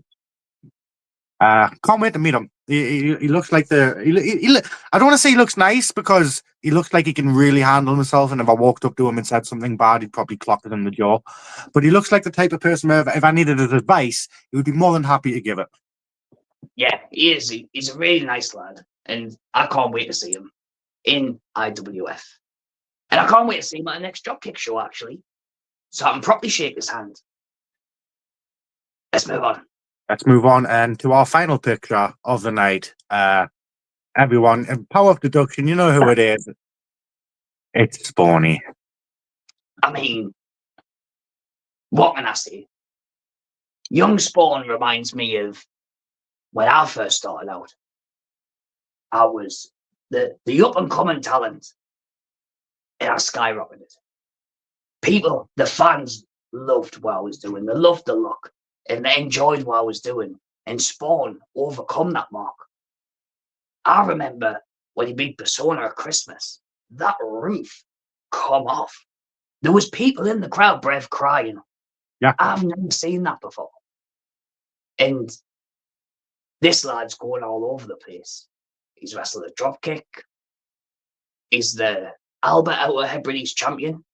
can't wait to meet him. He looks like I don't want to say he looks nice because he looks like he can really handle himself. And if I walked up to him and said something bad, he'd probably clock it in the jaw. But he looks like the type of person where if I needed his advice, he would be more than happy to give it. Yeah, he is. He's a really nice lad. And I can't wait to see him in IWF. And I can't wait to see him at the next Dropkick show, actually. So I can properly shake his hand. Let's move on. Let's move on and to our final picture of the night. Everyone, power of deduction, you know who it is. It's Spawny. I mean, what can I say? Young Spawn reminds me of when I first started out. I was the up and coming talent, and I skyrocketed. people, the fans loved what I was doing. They loved the look and they enjoyed what I was doing. And Spawn overcome that mark. I remember when he beat Persona at Christmas, that roof come off. There was people in the crowd, Brev, crying. Yeah. I've never seen that before. And this lad's going all over the place. He's wrestled a dropkick. He's the Albert Outer Hebrides champion.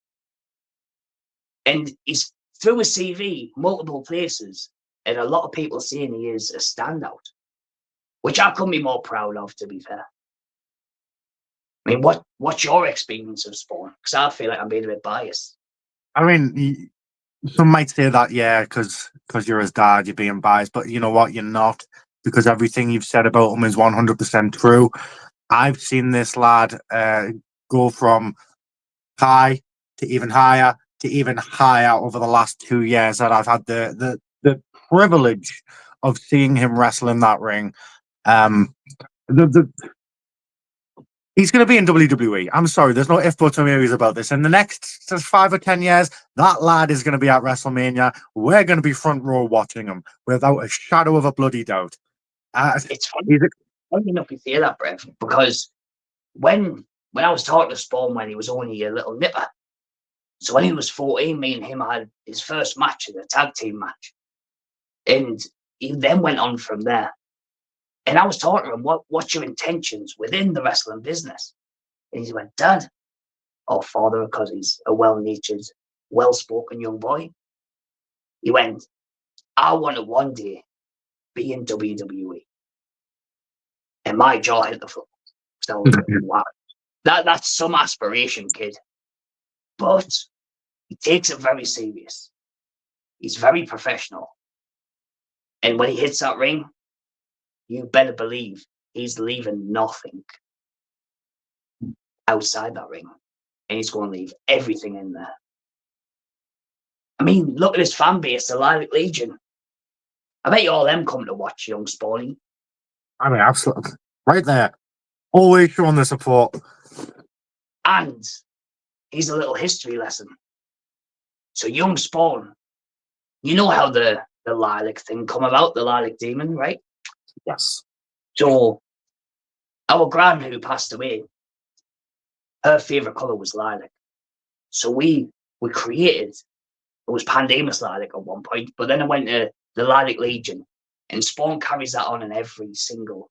And he's through his CV multiple places. And a lot of people saying he is a standout, which I couldn't be more proud of, to be fair. I mean, what's your experience of Spawn? Because I feel like I'm being a bit biased. I mean, some might say that, yeah, because you're his dad, you're being biased. But you know what? You're not, because everything you've said about him is 100% true. I've seen this lad go from high to even higher to even higher over the last 2 years that I've had the privilege of seeing him wrestle in that ring. The He's going to be in WWE. I'm sorry, there's no if, buts, or maybes about this. In the next 5 or 10 years, that lad is going to be at WrestleMania. We're going to be front row watching him without a shadow of a bloody doubt. It's funny enough you say that, Brev, because when I was talking to Spawn when he was only a little nipper, so when he was 14, me and him had his first match in a tag team match. And he then went on from there. And I was talking to him, what's your intentions within the wrestling business? And he went, Dad, or father, because he's a well-natured, well-spoken young boy. He went, I want to one day be in WWE. And my jaw hit the floor. So I was like, wow, that's some aspiration, kid. But he takes it very serious. He's very professional. And when he hits that ring, you better believe he's leaving nothing outside that ring. And he's going to leave everything in there. I mean, look at his fan base, the Lilac Legion. I bet you all them come to watch young Spawny. I mean, absolutely. Right there. Always showing the support. And he's a little history lesson. So young Spawn, you know how the Lilac thing come about, the Lilac demon, right? Yes. So our gran who passed away, her favourite colour was lilac. So we created, it was Pandemus Lilac at one point, but then it went to the Lilac Legion. And Spawn carries that on in every single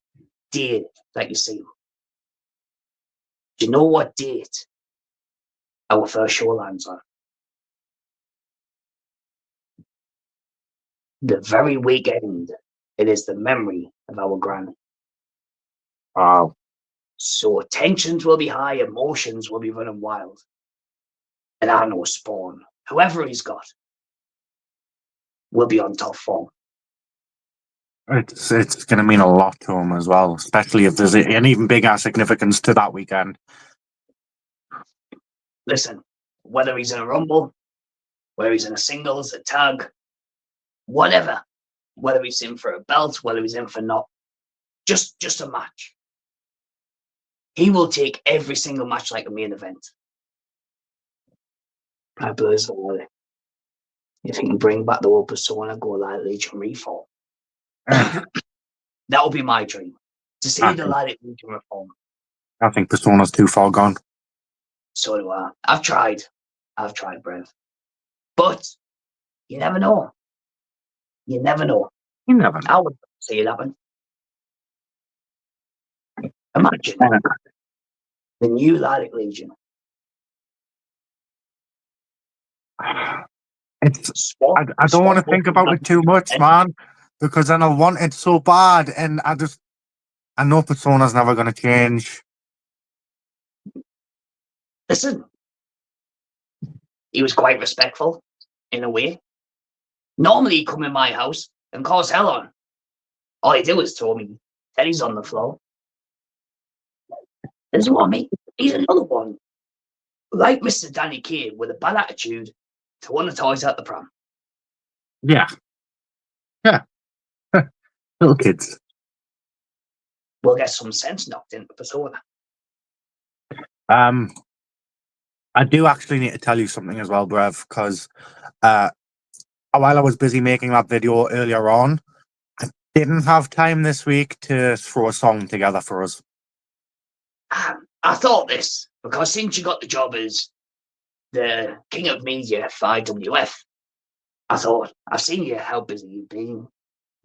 day that you see him. Do you know what date our first show lands on? The very weekend. It is the memory of our gran. Wow. So tensions will be high, emotions will be running wild. And I know Spawn, whoever he's got, will be on top form. It's going to mean a lot to him as well, especially if there's an even bigger significance to that weekend. Listen, whether he's in a rumble, whether he's in a singles, a tag, whatever, whether he's in for a belt, whether he's in for not, just a match. He will take every single match like a main event. I believe if he can bring back the old Persona, go like Legion reform. That will be my dream. To see the Lilac Legion reform. I think Persona's too far gone. So do I. I've tried, Brev. But you never know. You never know. You never know. I would see it happen. Imagine the new Lilac Legion. It's. I don't want to think about it too much, man, because then I'll want it so bad, and I know Persona's never going to change. Listen, he was quite respectful in a way. Normally, he'd come in my house and cause hell on. All he did was tell me Teddy's on the floor. There's one, mate. He's another one. Like Mr. Danny Kaye with a bad attitude to want the toys out the pram. Yeah. Yeah. Little kids. We'll get some sense knocked into Persona. I do actually need to tell you something as well, Brev, because while I was busy making that video earlier on, I didn't have time this week to throw a song together for us. I thought this because since you got the job as the king of media for IWF, I thought I've seen you how busy you've been.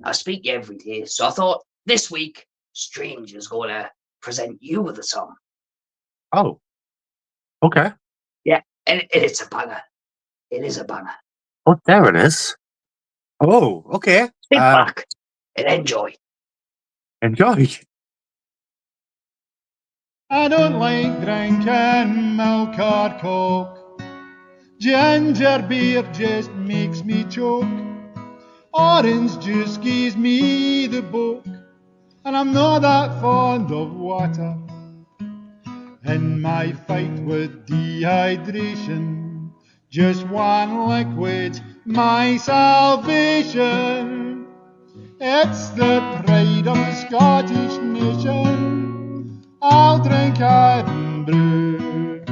I speak to you every day, so I thought this week Strange is going to present you with a song. Oh, okay. Yeah, and it's a banger. It is a banger. Oh, there it is. Oh, okay. Sit back and enjoy. Enjoy. I don't like drinking milk or coke. Ginger beer just makes me choke. Orange juice gives me the book, and I'm not that fond of water. In my fight with dehydration, just one liquid, my salvation. It's the pride of the Scottish nation. I'll drink Irn-Bru.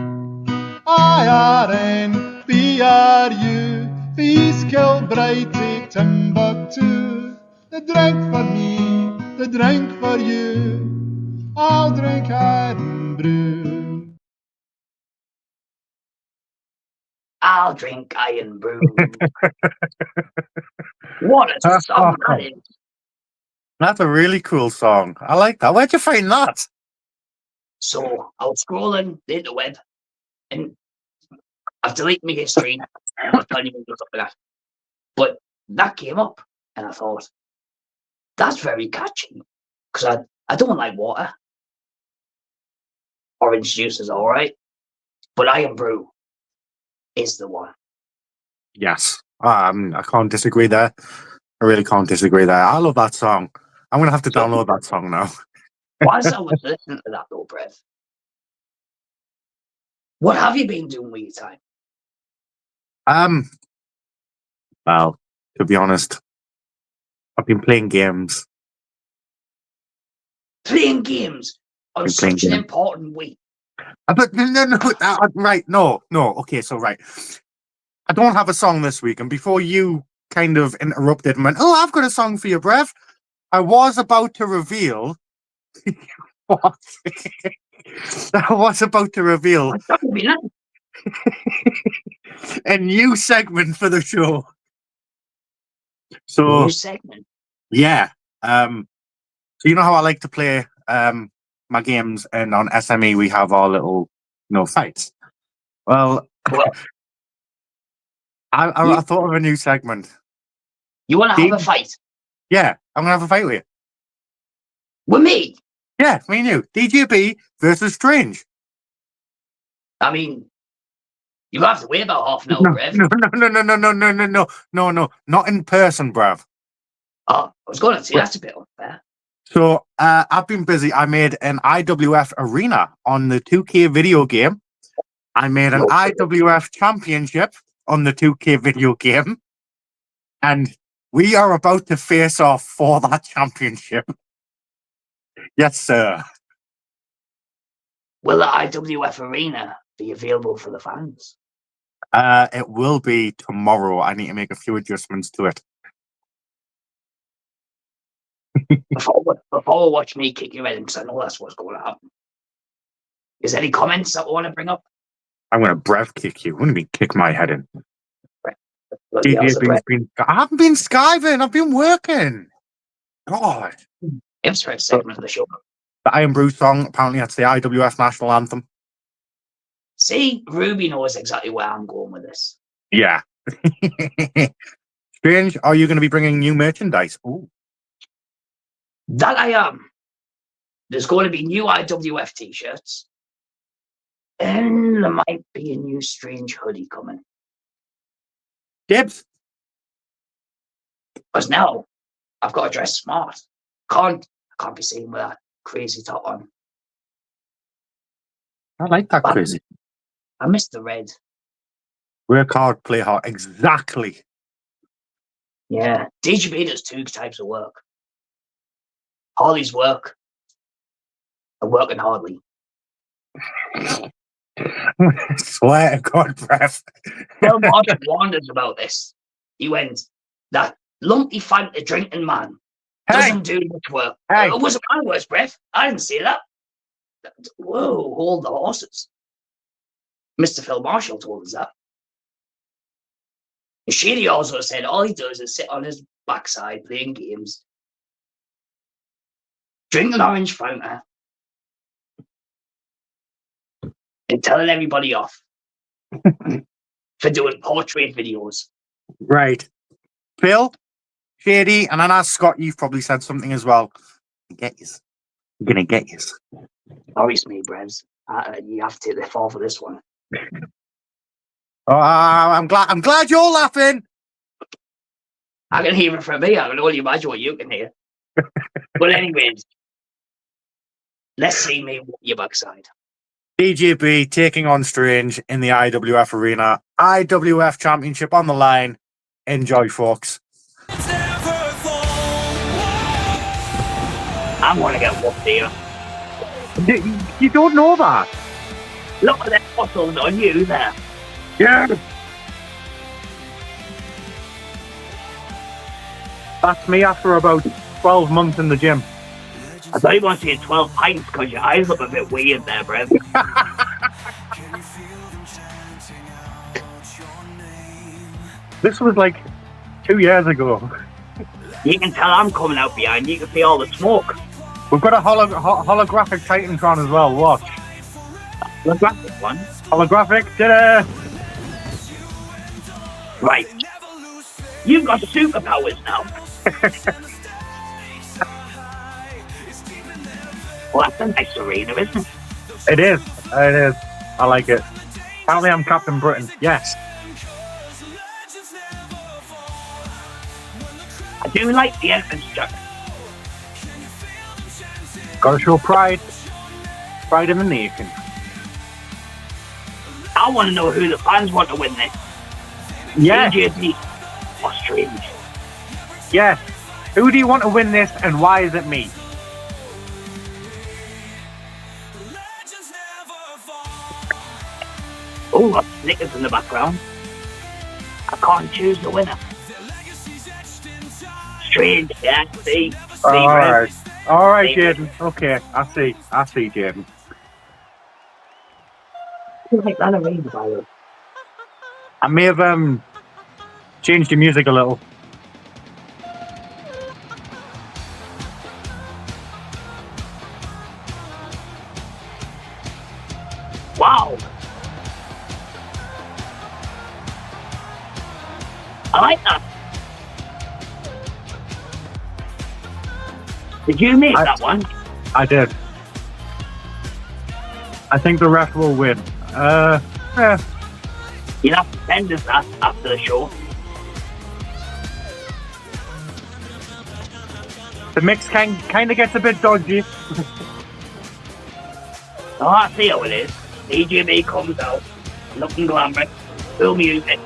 IRN-BRU. Feast Kilbride to Timbuktu. The drink for me, the drink for you. I'll drink Irn-Bru. I'll drink Irn-Bru. What a song that is. That's a really cool song. I like that. Where'd you find that? So I was scrolling the interweb and I've deleted my history. And I'll tell you what goes up with that. But that came up and I thought, that's very catchy. Because I don't like water. Orange juice is alright. But Irn-Bru is the one. Yes. I can't disagree there. I really can't disagree there. I love that song. I'm going to have to download that song now. Whilst I was listening to that though, Brev, what have you been doing with your time? Well, to be honest, I've been playing games. Playing games on Been playing such an games. important week. But no, right, no. Okay, so right. I don't have a song this week, and before you kind of interrupted and went, "Oh, I've got a song for you, Brev," I was about to reveal what I was about to reveal That would be nice. a new segment for the show. So New segment. yeah, so you know how I like to play my games, and on SME we have our little fights. Well, Well, I thought of a new segment. you want to have a fight Yeah, I'm gonna have a fight with you. with me? Yeah, me and you. DJB versus Strange. I mean, you have to wait about half an hour, No, Brev. no, not in person, bruv. Oh, I was going to say that's a bit unfair. So I've been busy. I made an IWF arena on the 2K video game. I made an IWF championship on the 2K video game. And we are about to face off for that championship. Yes, sir. Will the IWF arena be available for the fans? It will be tomorrow. I need to make a few adjustments to it. Before we watch me kick your head in, because I know that's what's going to happen. Is there any comments that we want to bring up? I'm going to breath kick you. What do you mean kick my head in? Well, yeah, also, Brev, I haven't been skiving. I've been working. God. it was the first segment of the show. The Irn-Bru song, apparently that's the IWF national anthem. See, Ruby knows exactly where I'm going with this. Yeah. Strange, are you going to be bringing new merchandise? Ooh. That I am. There's going to be new IWF t-shirts. And there might be a new Strange hoodie coming. Dibs. Because now I've got to dress smart. I can't be seen with that crazy top on. I like that But crazy. I missed the red. Work hard, play hard. Exactly. Yeah. DGB does two types of work. Harley's work and working hardly. Swear to God, Brev. Bill Marshall warned us about this. He went, that lumpy Fanta drinking man Hey, doesn't do much work. hey. It wasn't my worst breath. I didn't say that. Whoa, hold the horses. Mr. Phil Marshall told us that. Sheedy also said all he does is sit on his backside playing games, drinking orange Fanta, and telling everybody off for doing portrait videos. Right. Phil, Shady, and then ask Scott, you've probably said something as well. Get yous. I'm gonna get yous. Sorry, me, Brevs. You have to take the fall for this one. Oh, I'm glad you're laughing. I can hear it from me. I can only imagine what you can hear. But anyways, let's see me walk your backside. DJB taking on Strange in the IWF arena. IWF Championship on the line. Enjoy, folks. I'm gonna get whooped here. You don't know that? Look at that muscles on you there. Yeah. That's me after about 12 months in the gym. I thought you were saying 12 pints because your eyes look a bit weird there, Brev. This was like 2 years ago. You can tell I'm coming out behind. You can see all the smoke. We've got a holographic Titantron as well. Watch. The graphic one. Holographic. Ta-da! Right. You've got superpowers now. Well, that's a nice arena, isn't it? It is. It is. I like it. Apparently I'm Captain Britain. Yes. I do like the entrance track. Gotta show pride. Pride in the nation. I want to know who the fans want to win this. Yes. DJB or Strange. Yes. Who do you want to win this and why is it me? Oh, got Snickers in the background. I can't choose the winner. Strange, yeah, see, Alright. Alright, See, Jaden. Okay, I see, Jaden. I like that arena, by the way. I may have changed the music a little. Wow. I like that. Did you make that one? I did. I think the ref will win. Yeah. You'll have to send us that after the show. The mix kind of gets a bit dodgy. Oh, I see how it is. DJB comes out, looking glamorous, full music.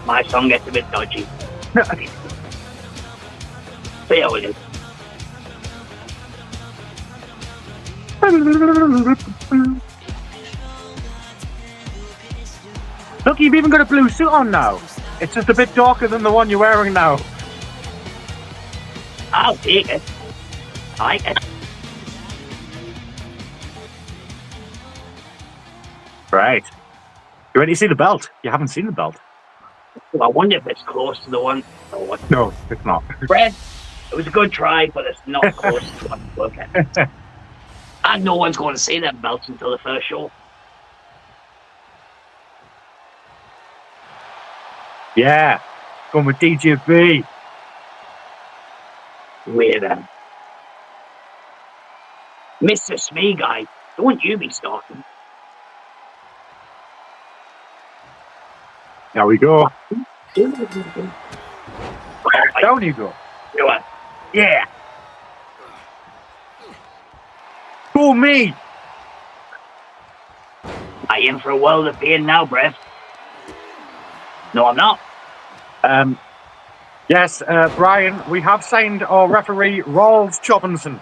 My song gets a bit dodgy. See how it is. Look, you've even got a blue suit on now. It's just a bit darker than the one you're wearing now. I'll take it. I like it. Right. You ready to see the belt? You haven't seen the belt. I wonder if it's close to the one. Oh, what? No, it's not. Fred, it was a good try, but it's not close to what you look at. And no one's going to see them belts until the first show. Yeah. Going with DJB. Weird then. Mr. Smee guy, don't you be starting. There we go. Right, Down you go. do it. Yeah. Go me. Are you in for a world of pain now, Brev? No, I'm not. Yes, Brian, we have signed our referee, Rawls Choppinson.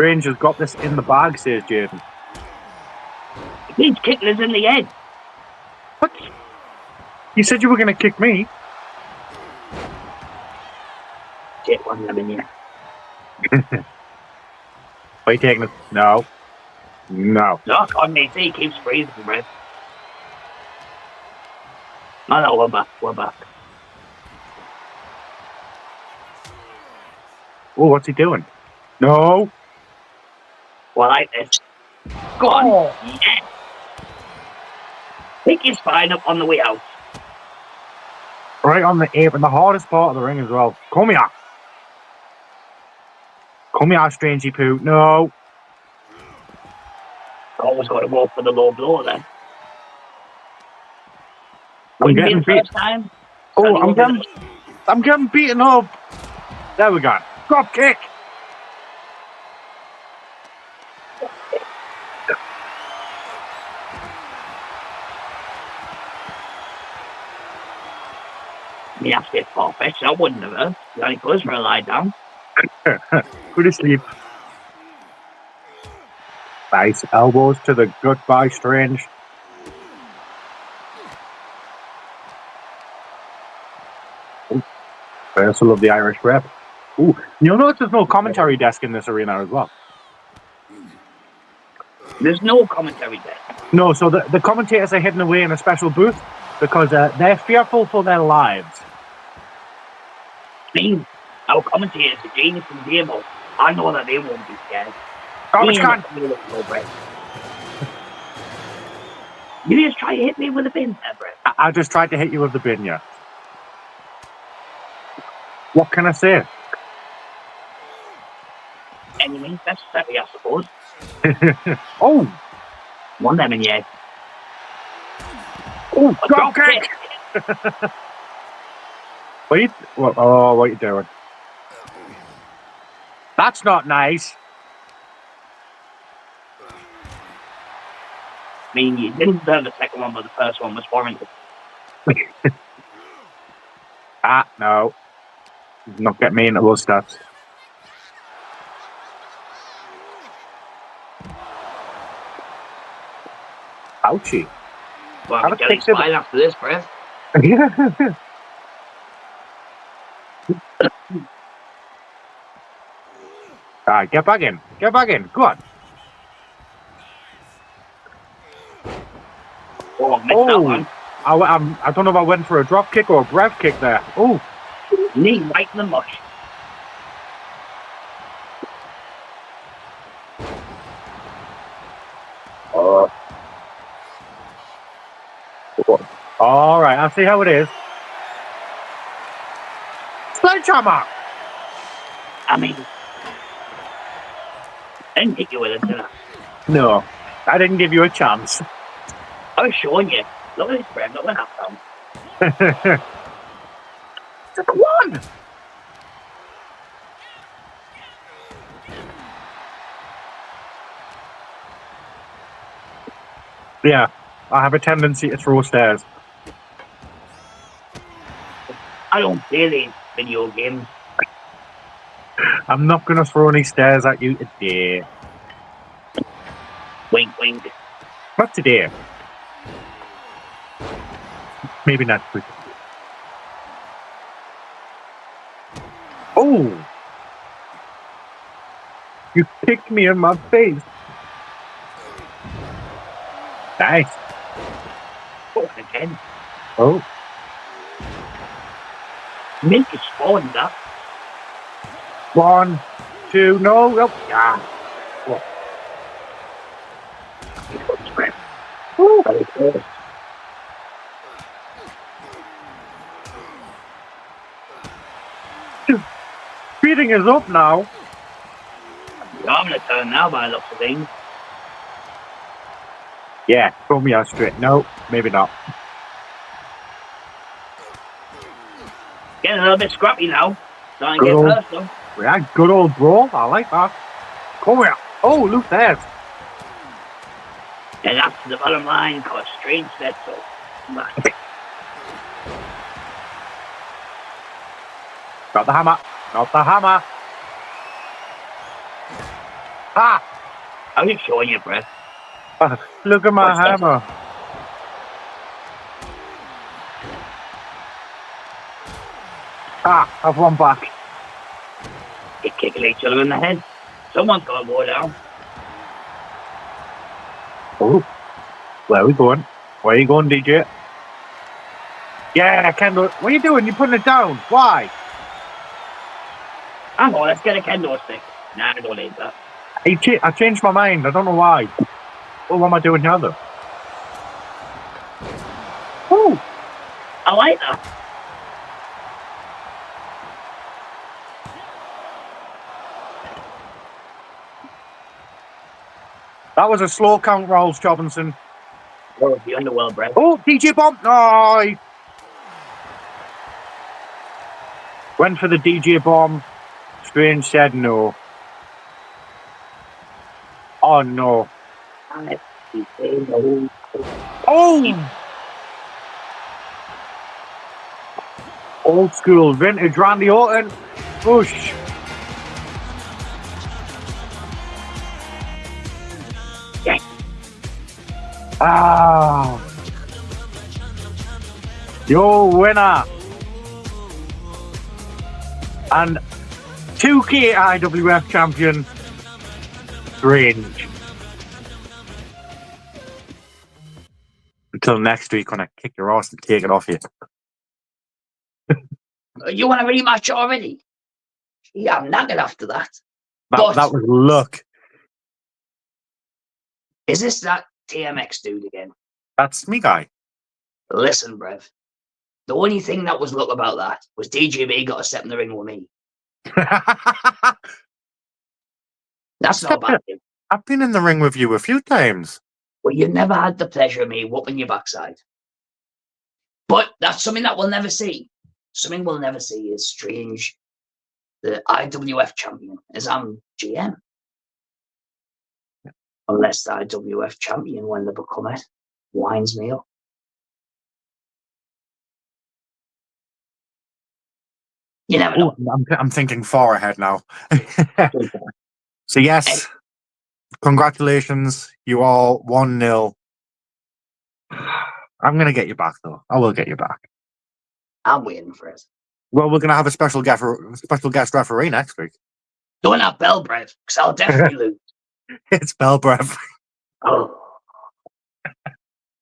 Strange has got this in the bag, says Jaden. He's kicking us in the head. What? You said you were going to kick me. Shit, one of them in here. Are you taking it? No. No. No, on me, see, he keeps breathing, Brett. No, we're back, we're back. Oh, what's he doing? No. Well, like this. Go on. Oh. Yeah. Pick your spine up on the way out. Right on the apron, the hardest part of the ring as well. Come here. Come here, Strangey Poo. No. Always got to go for the low blow then. I'm Wouldn't be getting the beat. first time. Oh, Certainly I'm getting beaten up. There we go. Drop kick. Me have to get far-fetched. I wouldn't have heard. The only close for a lie down. Go to sleep. Nice elbows to the gut by Strange. Reversal of the Irish rep. Ooh, you'll notice there's no commentary desk in this arena as well. There's no commentary there. No, so the commentators are hidden away in a special booth because they're fearful for their lives. I mean, our commentators, the Genius and Demo, I know that they won't be scared. Garbage can. You just try to hit me with a bin there, Brett. I just tried to hit you with the bin, yeah. What can I say? Any means necessary, I suppose. Oh! One them in the head. Oh, A drop drop kick! kick. What are you doing? That's not nice. I mean, you didn't deserve the second one, but the first one was warranted. No. Not get me into those stats. Ouchie. Well, How I'm to getting fix it? fine after this, Brett. Alright, get back in. Get back in. Go on. Oh, I missed that one. I don't know if I went for a drop kick or a breath kick there. Oh, Knee right in the mush. all right. I see how it is. Sledgehammer. I mean, I didn't hit you with it, did I? No, I didn't give you a chance. I was showing you. Look at this, Brett. Look what happened. Come on. Yeah, I have a tendency to throw stairs. I don't play these video games. I'm not going to throw any stairs at you today. Wink, wink. Not today. Maybe not quick. Oh! You kicked me in my face. Nice. Oh, again. Oh. Milk is spawned that. 1, 2, no. Oh. Yeah. Ooh. Very close. Beating is up now. I'm going to turn now by the looks of things. Yeah, throw me out straight. No, maybe not. Getting a little bit scrappy now. Trying to Good get old- personal. Yeah, good old bro. I like that. Come here. Oh, look there. And that's the bottom line, because Strange said so. Got the hammer. Got the hammer. Ah! How you showing your breath? Look at my What's that? hammer. Ah, I've won back. You're kicking each other in the head. Someone's got to go down. Oh, where are we going? Where are you going, DJ? Yeah, Kendall. What are you doing? You're putting it down. Why? Hang on, let's get a kendo stick. Nah, I don't need that. I changed my mind. I don't know why. What am I doing now, though? Oh, I like that. that was a slow count, Rolls Robinson. Oh, the underworld, Brett. Oh, DJ bomb. No, he went for the DJ bomb. Strange said no. Oh, no. Oh! Old school, vintage Randy Orton. Push. Yes. Ah. Your winner. And 2K IWF champion, Strange. Until next week when I kick your ass and take it off you. You want a rematch already? Yeah, I'm knackered after that. That was luck. Is this that TMX dude again? That's me, guy. Listen, Brev. The only thing that was luck about that was DJB got a step in the ring with me. That's not a bad thing. I've been in the ring with you a few times. Well, you never had the pleasure of me whooping your backside. But that's something that we'll never see. Something we'll never see is Strange, the IWF champion, as I'm GM. Unless the IWF champion, when they become it, winds me up. You never know. I'm thinking far ahead now. So yes, congratulations. You all 1-0. I'm gonna get you back though. I will get you back. I'm waiting for it. Well, we're gonna have a special guest referee next week. Don't have bell bread, because I'll definitely lose. It's Belbrev. Oh.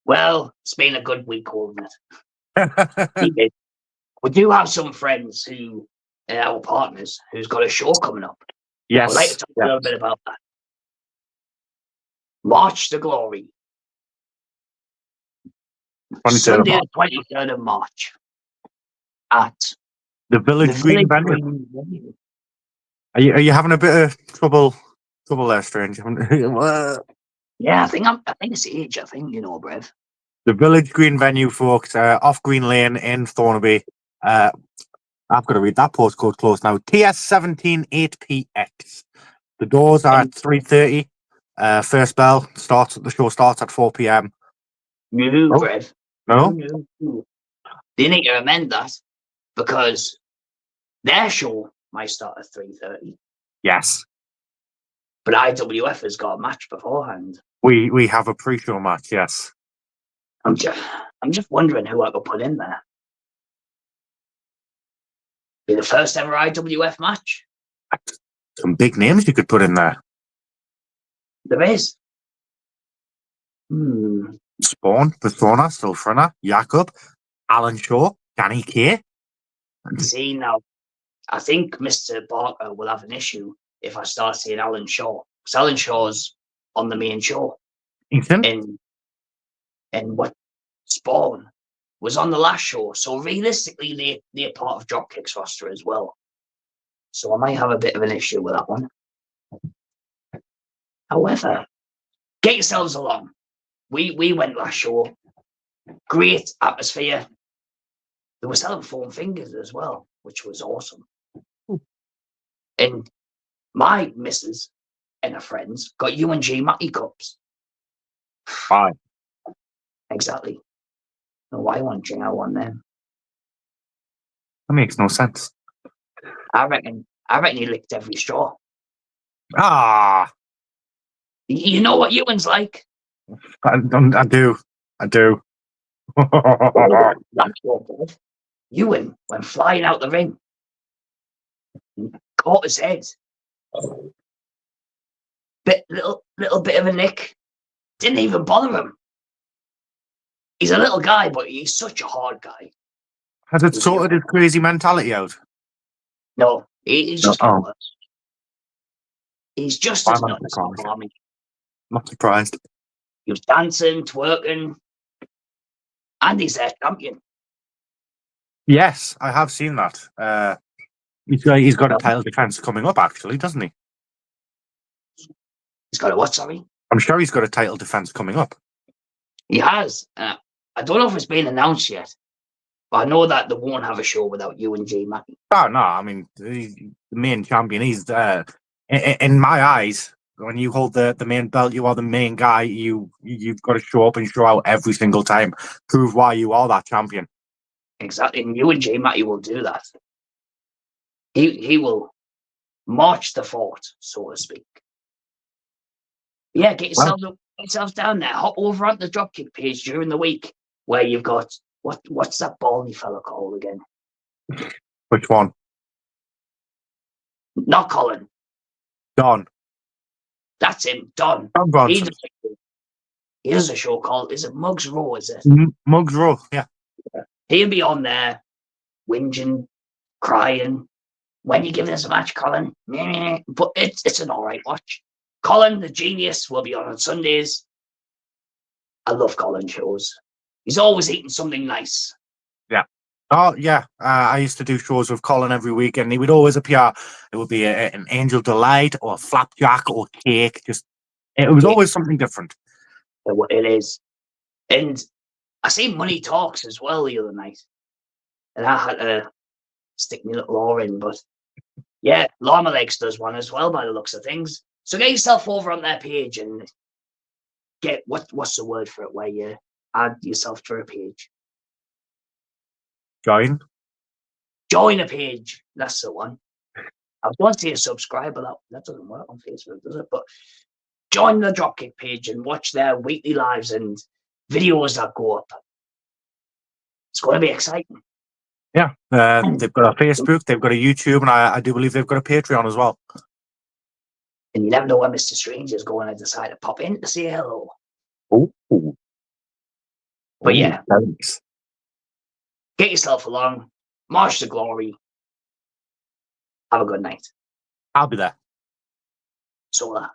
Well, it's been a good week, hasn't it? We do have some friends who, our partners, who's got a show coming up. Yes. I'd like to talk a little bit about that. March to Glory. 23rd Sunday, of the 23rd of March. At the Village Green venue. venue. Are you having a bit of trouble there, Strange? Yeah, I think it's age, you know, Brev. The Village Green venue, folks, off Green Lane in Thornaby. I've got to read that postcode close now. TS17 8PX. The doors are at 3:30. First bell starts. The show starts at 4 p.m. No, Oh. Brev. No? No. They need to amend that because their show might start at 3:30. Yes. But IWF has got a match beforehand. We have a pre-show match. Yes. I'm just wondering who I could put in there. Be the first ever IWF match. Some big names you could put in there. There is. Spawn, Persona, Silfrana, Jakob, Alan Shaw, Danny Kay. See, now, I think Mr. Barker will have an issue if I start seeing Alan Shaw. Because Alan Shaw's on the main show. Ethan? And what Spawn was on the last show. So realistically, they're part of Dropkick's roster as well. So I might have a bit of an issue with that one. However, get yourselves along. We went last show. Great atmosphere. They were selling foam fingers as well, which was awesome. And my missus and her friends got UNG Matty cups. Why? Exactly. No, why one drink? I want them. That makes no sense. I reckon he licked every straw. Ah, You know what Ewan's like. I do. I do. That's what good. Ewan went flying out the ring, caught his head. Little bit of a nick. Didn't even bother him. He's a little guy, but he's such a hard guy. Has it sorted his crazy mentality out? No, he's just Oh. nuts. He's just I'm as not nuts as surprised. Army. Not surprised. He was dancing, twerking, and he's their champion. Yes, I have seen that. He's got a title defense coming up, actually, doesn't he? He's got a what, sorry? I'm sure he's got a title defense coming up. He has. I don't know if it's been announced yet, but I know that they won't have a show without you and J Mackey. Oh, no, I mean, he's the main champion. He's in my eyes, when you hold the main belt, you are the main guy. You've got to show up and show out every single time. Prove why you are that champion. Exactly. And you and J Mackey will do that. He will march the fort, so to speak. Yeah, get yourself down there. Hop over onto the Dropkick page during the week where you've got what's that baldy fella called again? Which one? Not Colin. Don. That's him, Don. Don Bronson. He does a show called, is it Mugs Row, is it? Mugs Row, yeah. He'll be on there, whinging, crying. When you give this a match, Colin? But it's an all right watch. Colin, the genius, will be on Sundays. I love Colin shows. He's always eating something nice. Yeah. Oh, yeah. I used to do shows with Colin every week, and he would always appear. It would be an Angel Delight or a flapjack or cake. It was always something different. It is. And I seen Money Talks as well the other night. And I had to stick my little oar in, but yeah, Llama Legs does one as well by the looks of things. So get yourself over on their page and get what's the word for it where you add yourself to a page. Join a page. That's the one. I was going to say a subscribe, but that doesn't work on Facebook, does it? But join the Dropkick page and watch their weekly lives and videos that go up. It's going to be exciting. Yeah. They've got a Facebook, they've got a YouTube, and I do believe they've got a Patreon as well. And you never know where Mr. Strange is going to decide to pop in to say hello. Oh. But yeah, thanks. Get yourself along, march to glory. Have a good night. I'll be there. So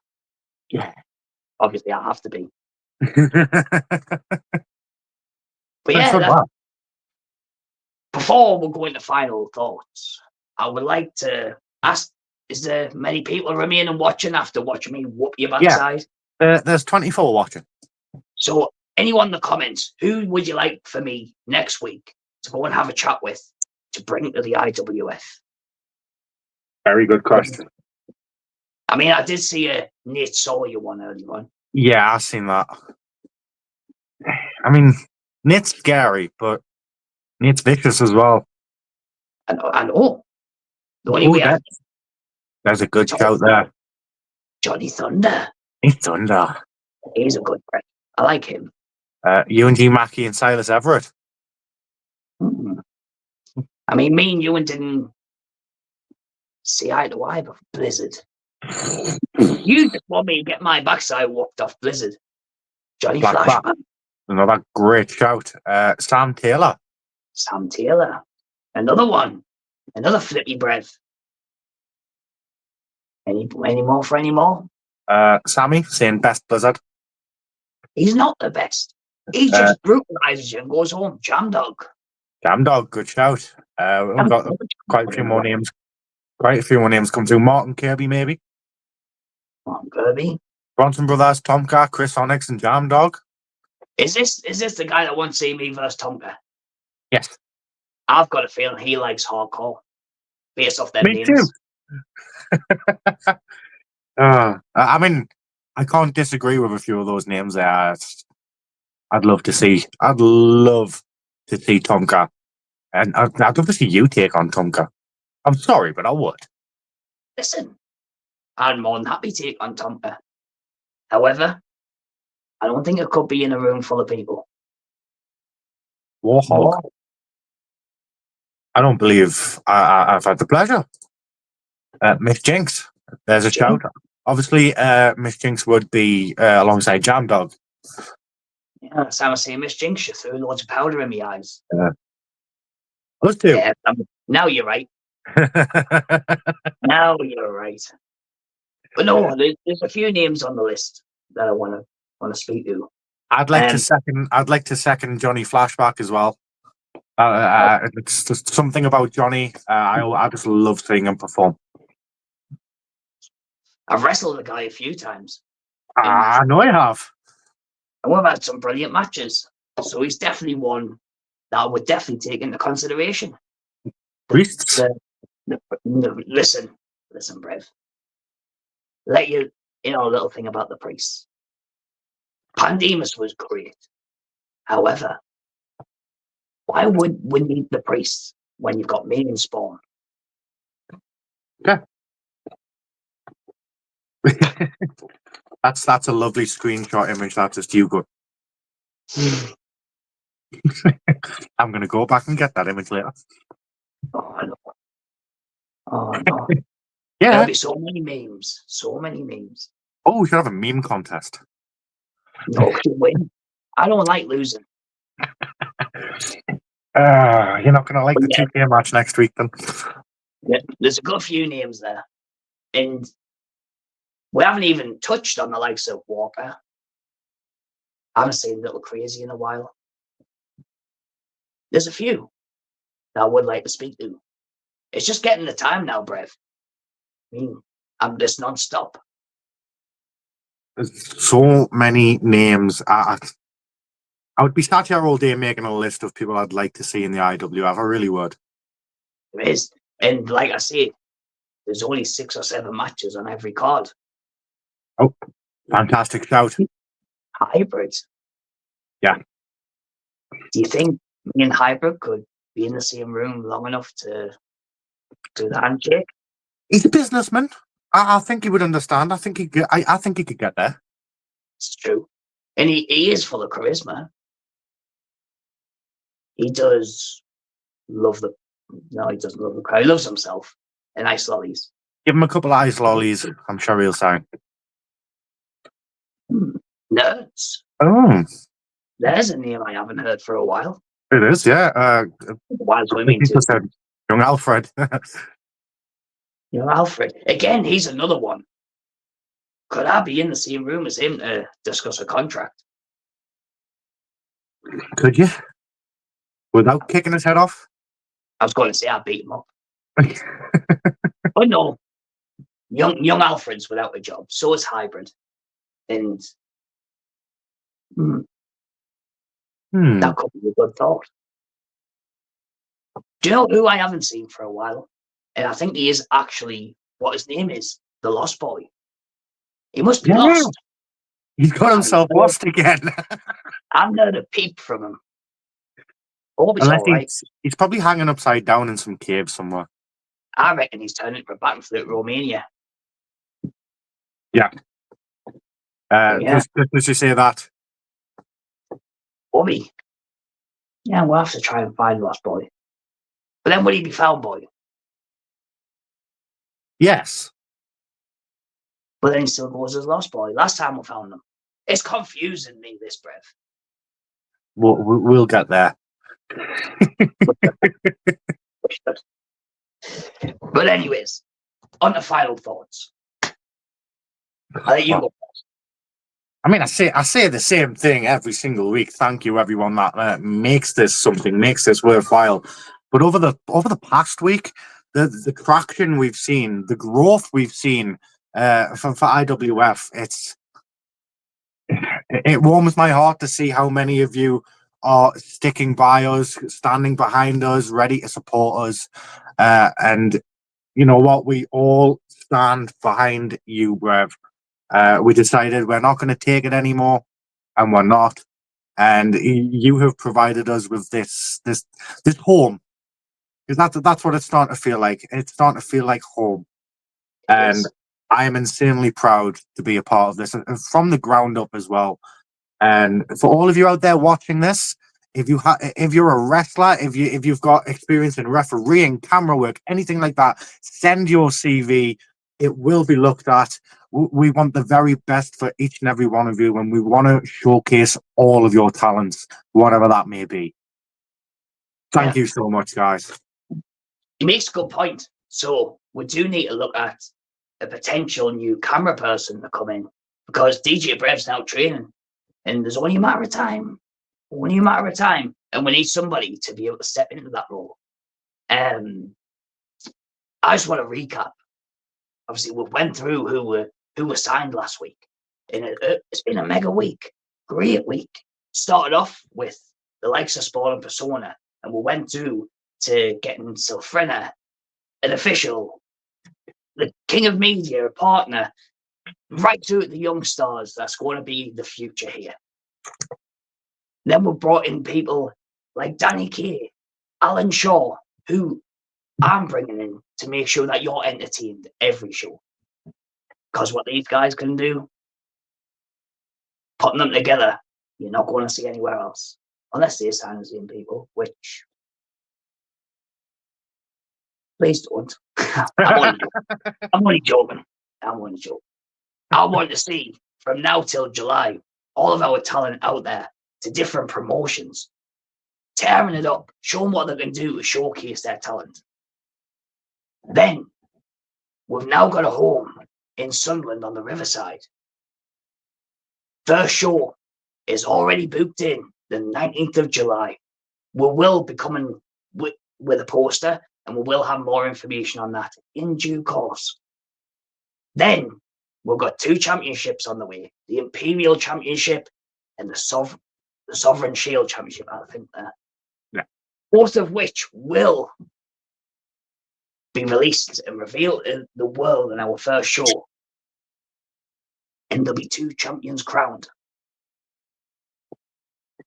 Yeah. obviously I have to be. But But yeah, before we go into final thoughts, I would like to ask, is there many people remaining watching after watching me whoop your backside? There's 24 watching. So anyone in the comments, who would you like for me next week to go and have a chat with to bring to the IWF? Very good question. I mean, I did see a Nate Sawyer one earlier on. Yeah, I've seen that. I mean, Nate's scary, but Nate's vicious as well. I know. The only way There's a good shout there. Johnny Thunder. He's Thunder. He's a good friend. I like him. Ewan G. Mackey and Silas Everett. Mm. I mean, me and Ewan didn't see eye to eye with Blizzard. You just want me to get my backside whooped off Blizzard. Johnny Flashman. Another great shout. Sam Taylor. Sam Taylor. Another one. Another flippy breath. Any more for any more? Sammy saying best Blizzard. He's not the best. He just brutalizes you and goes home. Jam Dog. Jam Dog, good shout. We've got quite a few more names. Quite a few more names come through. Martin Kirby, maybe. Martin Kirby. Bronson Brothers, Tomka, Chris Onyx, and Jam Dog. Is this the guy that wants to see me versus Tomka? Yes. I've got a feeling he likes hardcore. Based off their Me names. Too. I mean, I can't disagree with a few of those names there. I'd love to see Tomka. And I'd love to see you take on Tomka. I'm sorry, but I would. Listen, I'm more than happy to take on Tomka. However, I don't think it could be in a room full of people. Warhog. I don't believe I've had the pleasure. Miss Jinx, there's a shout. Obviously, Miss Jinx would be alongside Jam Dog. Yeah, that's how I say Miss Jinx. You threw loads of powder in my eyes. Us two. Yeah, now you're right. Now you're right. But no, there's a few names on the list that I want to speak to. I'd like to second. I'd like to second Johnny Flashback as well. It's just something about Johnny. I just love seeing him perform. I've wrestled the guy a few times. I know I have. And we've had some brilliant matches. So he's definitely one that I would definitely take into consideration. Priests. Listen, Brev. Let you know a little thing about the priests. Pandemus was great. However, why would we need the priests when you've got me and Spawn? Okay. That's a lovely screenshot image. That's just you good. I'm gonna go back and get that image later. Oh no. Oh no. Yeah. There'll be so many memes. So many memes. Oh, we should have a meme contest. No, to win. I don't like losing. You're not gonna like the 2K match next week then. Yeah, there's a good few names there. And we haven't even touched on the likes of Walker. I haven't seen Little Crazy in a while. There's a few that I would like to speak to. It's just getting the time now, Brev. I mean, I'm just non-stop. There's so many names. I would be sat here all day making a list of people I'd like to see in the IWF. I really would. There is. And like I say, there's only 6 or 7 matches on every card. Oh, fantastic shout. Hybrids. Yeah. Do you think me and Hybrid could be in the same room long enough to do the handshake? He's a businessman. I think he would understand. I think he could get there. It's true. And he is full of charisma. He does love the... No, he doesn't love the crowd. He loves himself. And ice lollies. Give him a couple of ice lollies. I'm sure he'll sign. Nerds. Oh. There's a name I haven't heard for a while. It is, yeah. While swimming too. Young Alfred. Young Alfred. Again, he's another one. Could I be in the same room as him to discuss a contract? Could you? Without kicking his head off? I was going to say I beat him up. But no. Young Alfred's without a job. So is Hybrid. And that could be a good thought. Do you know who I haven't seen for a while? And I think he is actually what his name is, the Lost Boy. He must be lost. He's got himself lost again. I've heard a peep from him. Hope he's all right. He's probably hanging upside down in some cave somewhere. I reckon he's turning to back and flute Romania. Yeah. Just to say that. Bobby. Yeah, we'll have to try and find Lost Boy. But then would he be found, boy? Yes. But then he still goes as Lost Boy. Last time we found him. It's confusing me, this, Brev. We'll get there. But anyways, on to final thoughts. I'll let you go first. I mean, I say the same thing every single week. Thank you, everyone that makes this worthwhile. But over the past week, the traction we've seen, the growth we've seen for IWF, it warms my heart to see how many of you are sticking by us, standing behind us, ready to support us. And you know what? We all stand behind you, Brev. We decided we're not going to take it anymore, and we're not. And you have provided us with this home, because that's what it's starting to feel like. It's starting to feel like home. And I am insanely proud to be a part of this, and from the ground up as well. And for all of you out there watching this, if you're a wrestler, if you've got experience in refereeing, camera work, anything like that, send your CV. It will be looked at. We want the very best for each and every one of you, and we want to showcase all of your talents, whatever that may be. Thank you so much, guys. He makes a good point. So we do need to look at a potential new camera person to come in, because DJ Brev's now training, and there's only a matter of time. Only a matter of time, and we need somebody to be able to step into that role. I just want to recap. Obviously, we went through who were signed last week, and it's been a mega week, great week. Started off with the likes of Spawn and Persona, and we went through to getting Silfrena, an official, the king of media, a partner, right through the young stars that's going to be the future here. Then we brought in people like Danny Kaye, Alan Shaw, who I'm bringing in to make sure that you're entertained every show. Because what these guys can do, putting them together, you're not going to see anywhere else. Unless they sign the same people, which, please don't. I'm only joking. I'm only joking. I want to see, from now till July, all of our talent out there to different promotions, tearing it up, showing what they can do to showcase their talent. Then, we've now got a home in Sunderland on the Riverside. First show is already booked in the 19th of July. We will be coming with a poster, and we will have more information on that in due course. Then, we've got 2 championships on the way, the Imperial Championship and the Sovereign Shield Championship, I think. Yeah. Both of which will be released and revealed in the world in our first show. And there'll be 2 champions crowned.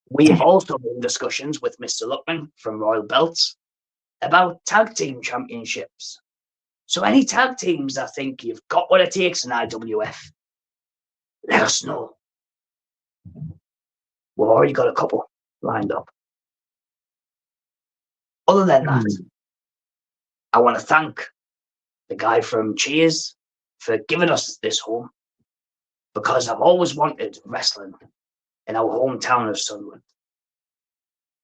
We have also been in discussions with Mr. Luckman from Royal Belts about tag team championships. So any tag teams that think you've got what it takes in IWF, let us know. We've already got a couple lined up. Other than that, I want to thank the guy from Cheers for giving us this home, because I've always wanted wrestling in our hometown of Sunderland.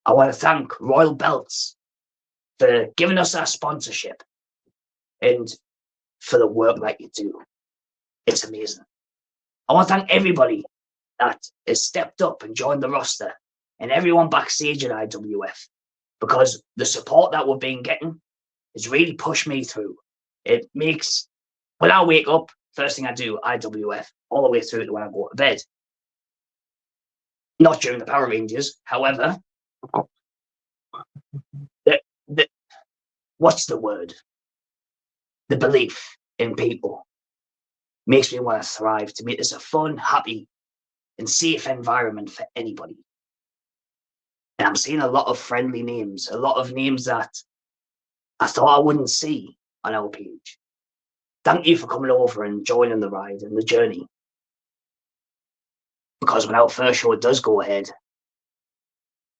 I want to thank Royal Belts for giving us our sponsorship and for the work that you do. It's amazing. I want to thank everybody that has stepped up and joined the roster, and everyone backstage at IWF, because the support that we've been getting has really pushed me through. It makes, when I wake up, first thing I do, IWF, all the way through to when I go to bed. Not during the Power Rangers, however, what's the word? The belief in people makes me want to thrive, to make this a fun, happy, and safe environment for anybody. And I'm seeing a lot of friendly names, a lot of names that I thought I wouldn't see on our page. Thank you for coming over and joining the ride and the journey. Because when our first show does go ahead,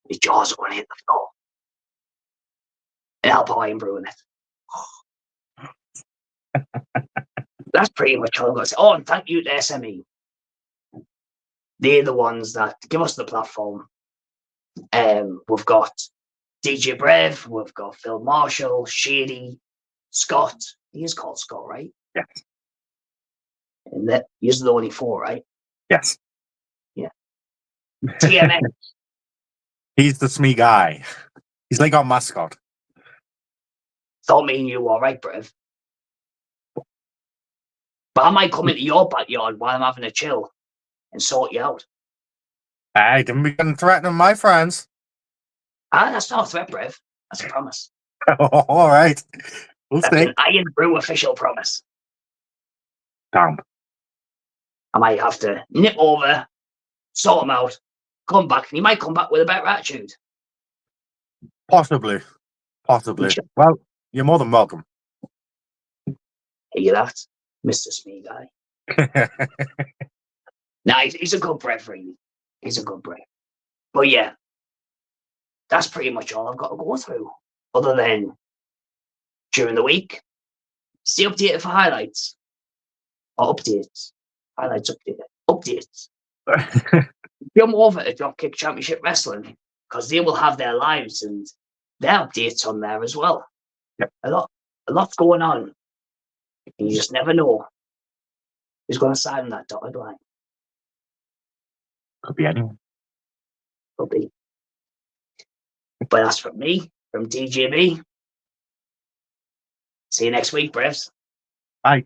your jaws are going to hit the floor. And I'll put Irn-Bru in it. That's pretty much all I've got to say. Oh, and thank you to SME. They're the ones that give us the platform. We've got DJ Brev, we've got Phil Marshall, Shady, Scott. He is called Scott, right? Yes. And that you're the only 4, right? Yes. Yeah. TMX. He's the SME guy. He's like our mascot. Thought me and you all right, Brev. But I might come into your backyard while I'm having a chill and sort you out. I didn't begin threatening my friends. That's not a threat, Brev. That's a promise. All right. We'll That's see. an Irn-Bru official promise. Damn. I might have to nip over, sort him out, come back, and he might come back with a better attitude. Possibly. Possibly. Well, you're more than welcome. Hear that? Mr. Smee guy. Nah, he's a good referee. He's a good ref. But yeah, that's pretty much all I've got to go through. Other than during the week, stay updated for highlights. Or updates. Highlights updates. Jump over to Dropkick Championship Wrestling because they will have their lives and their updates on there as well. Yep. A lot's going on. And you just never know who's going to sign on that dotted line. Could be anyone. Could be. But that's from me, from DJB. See you next week, Brevs. Bye.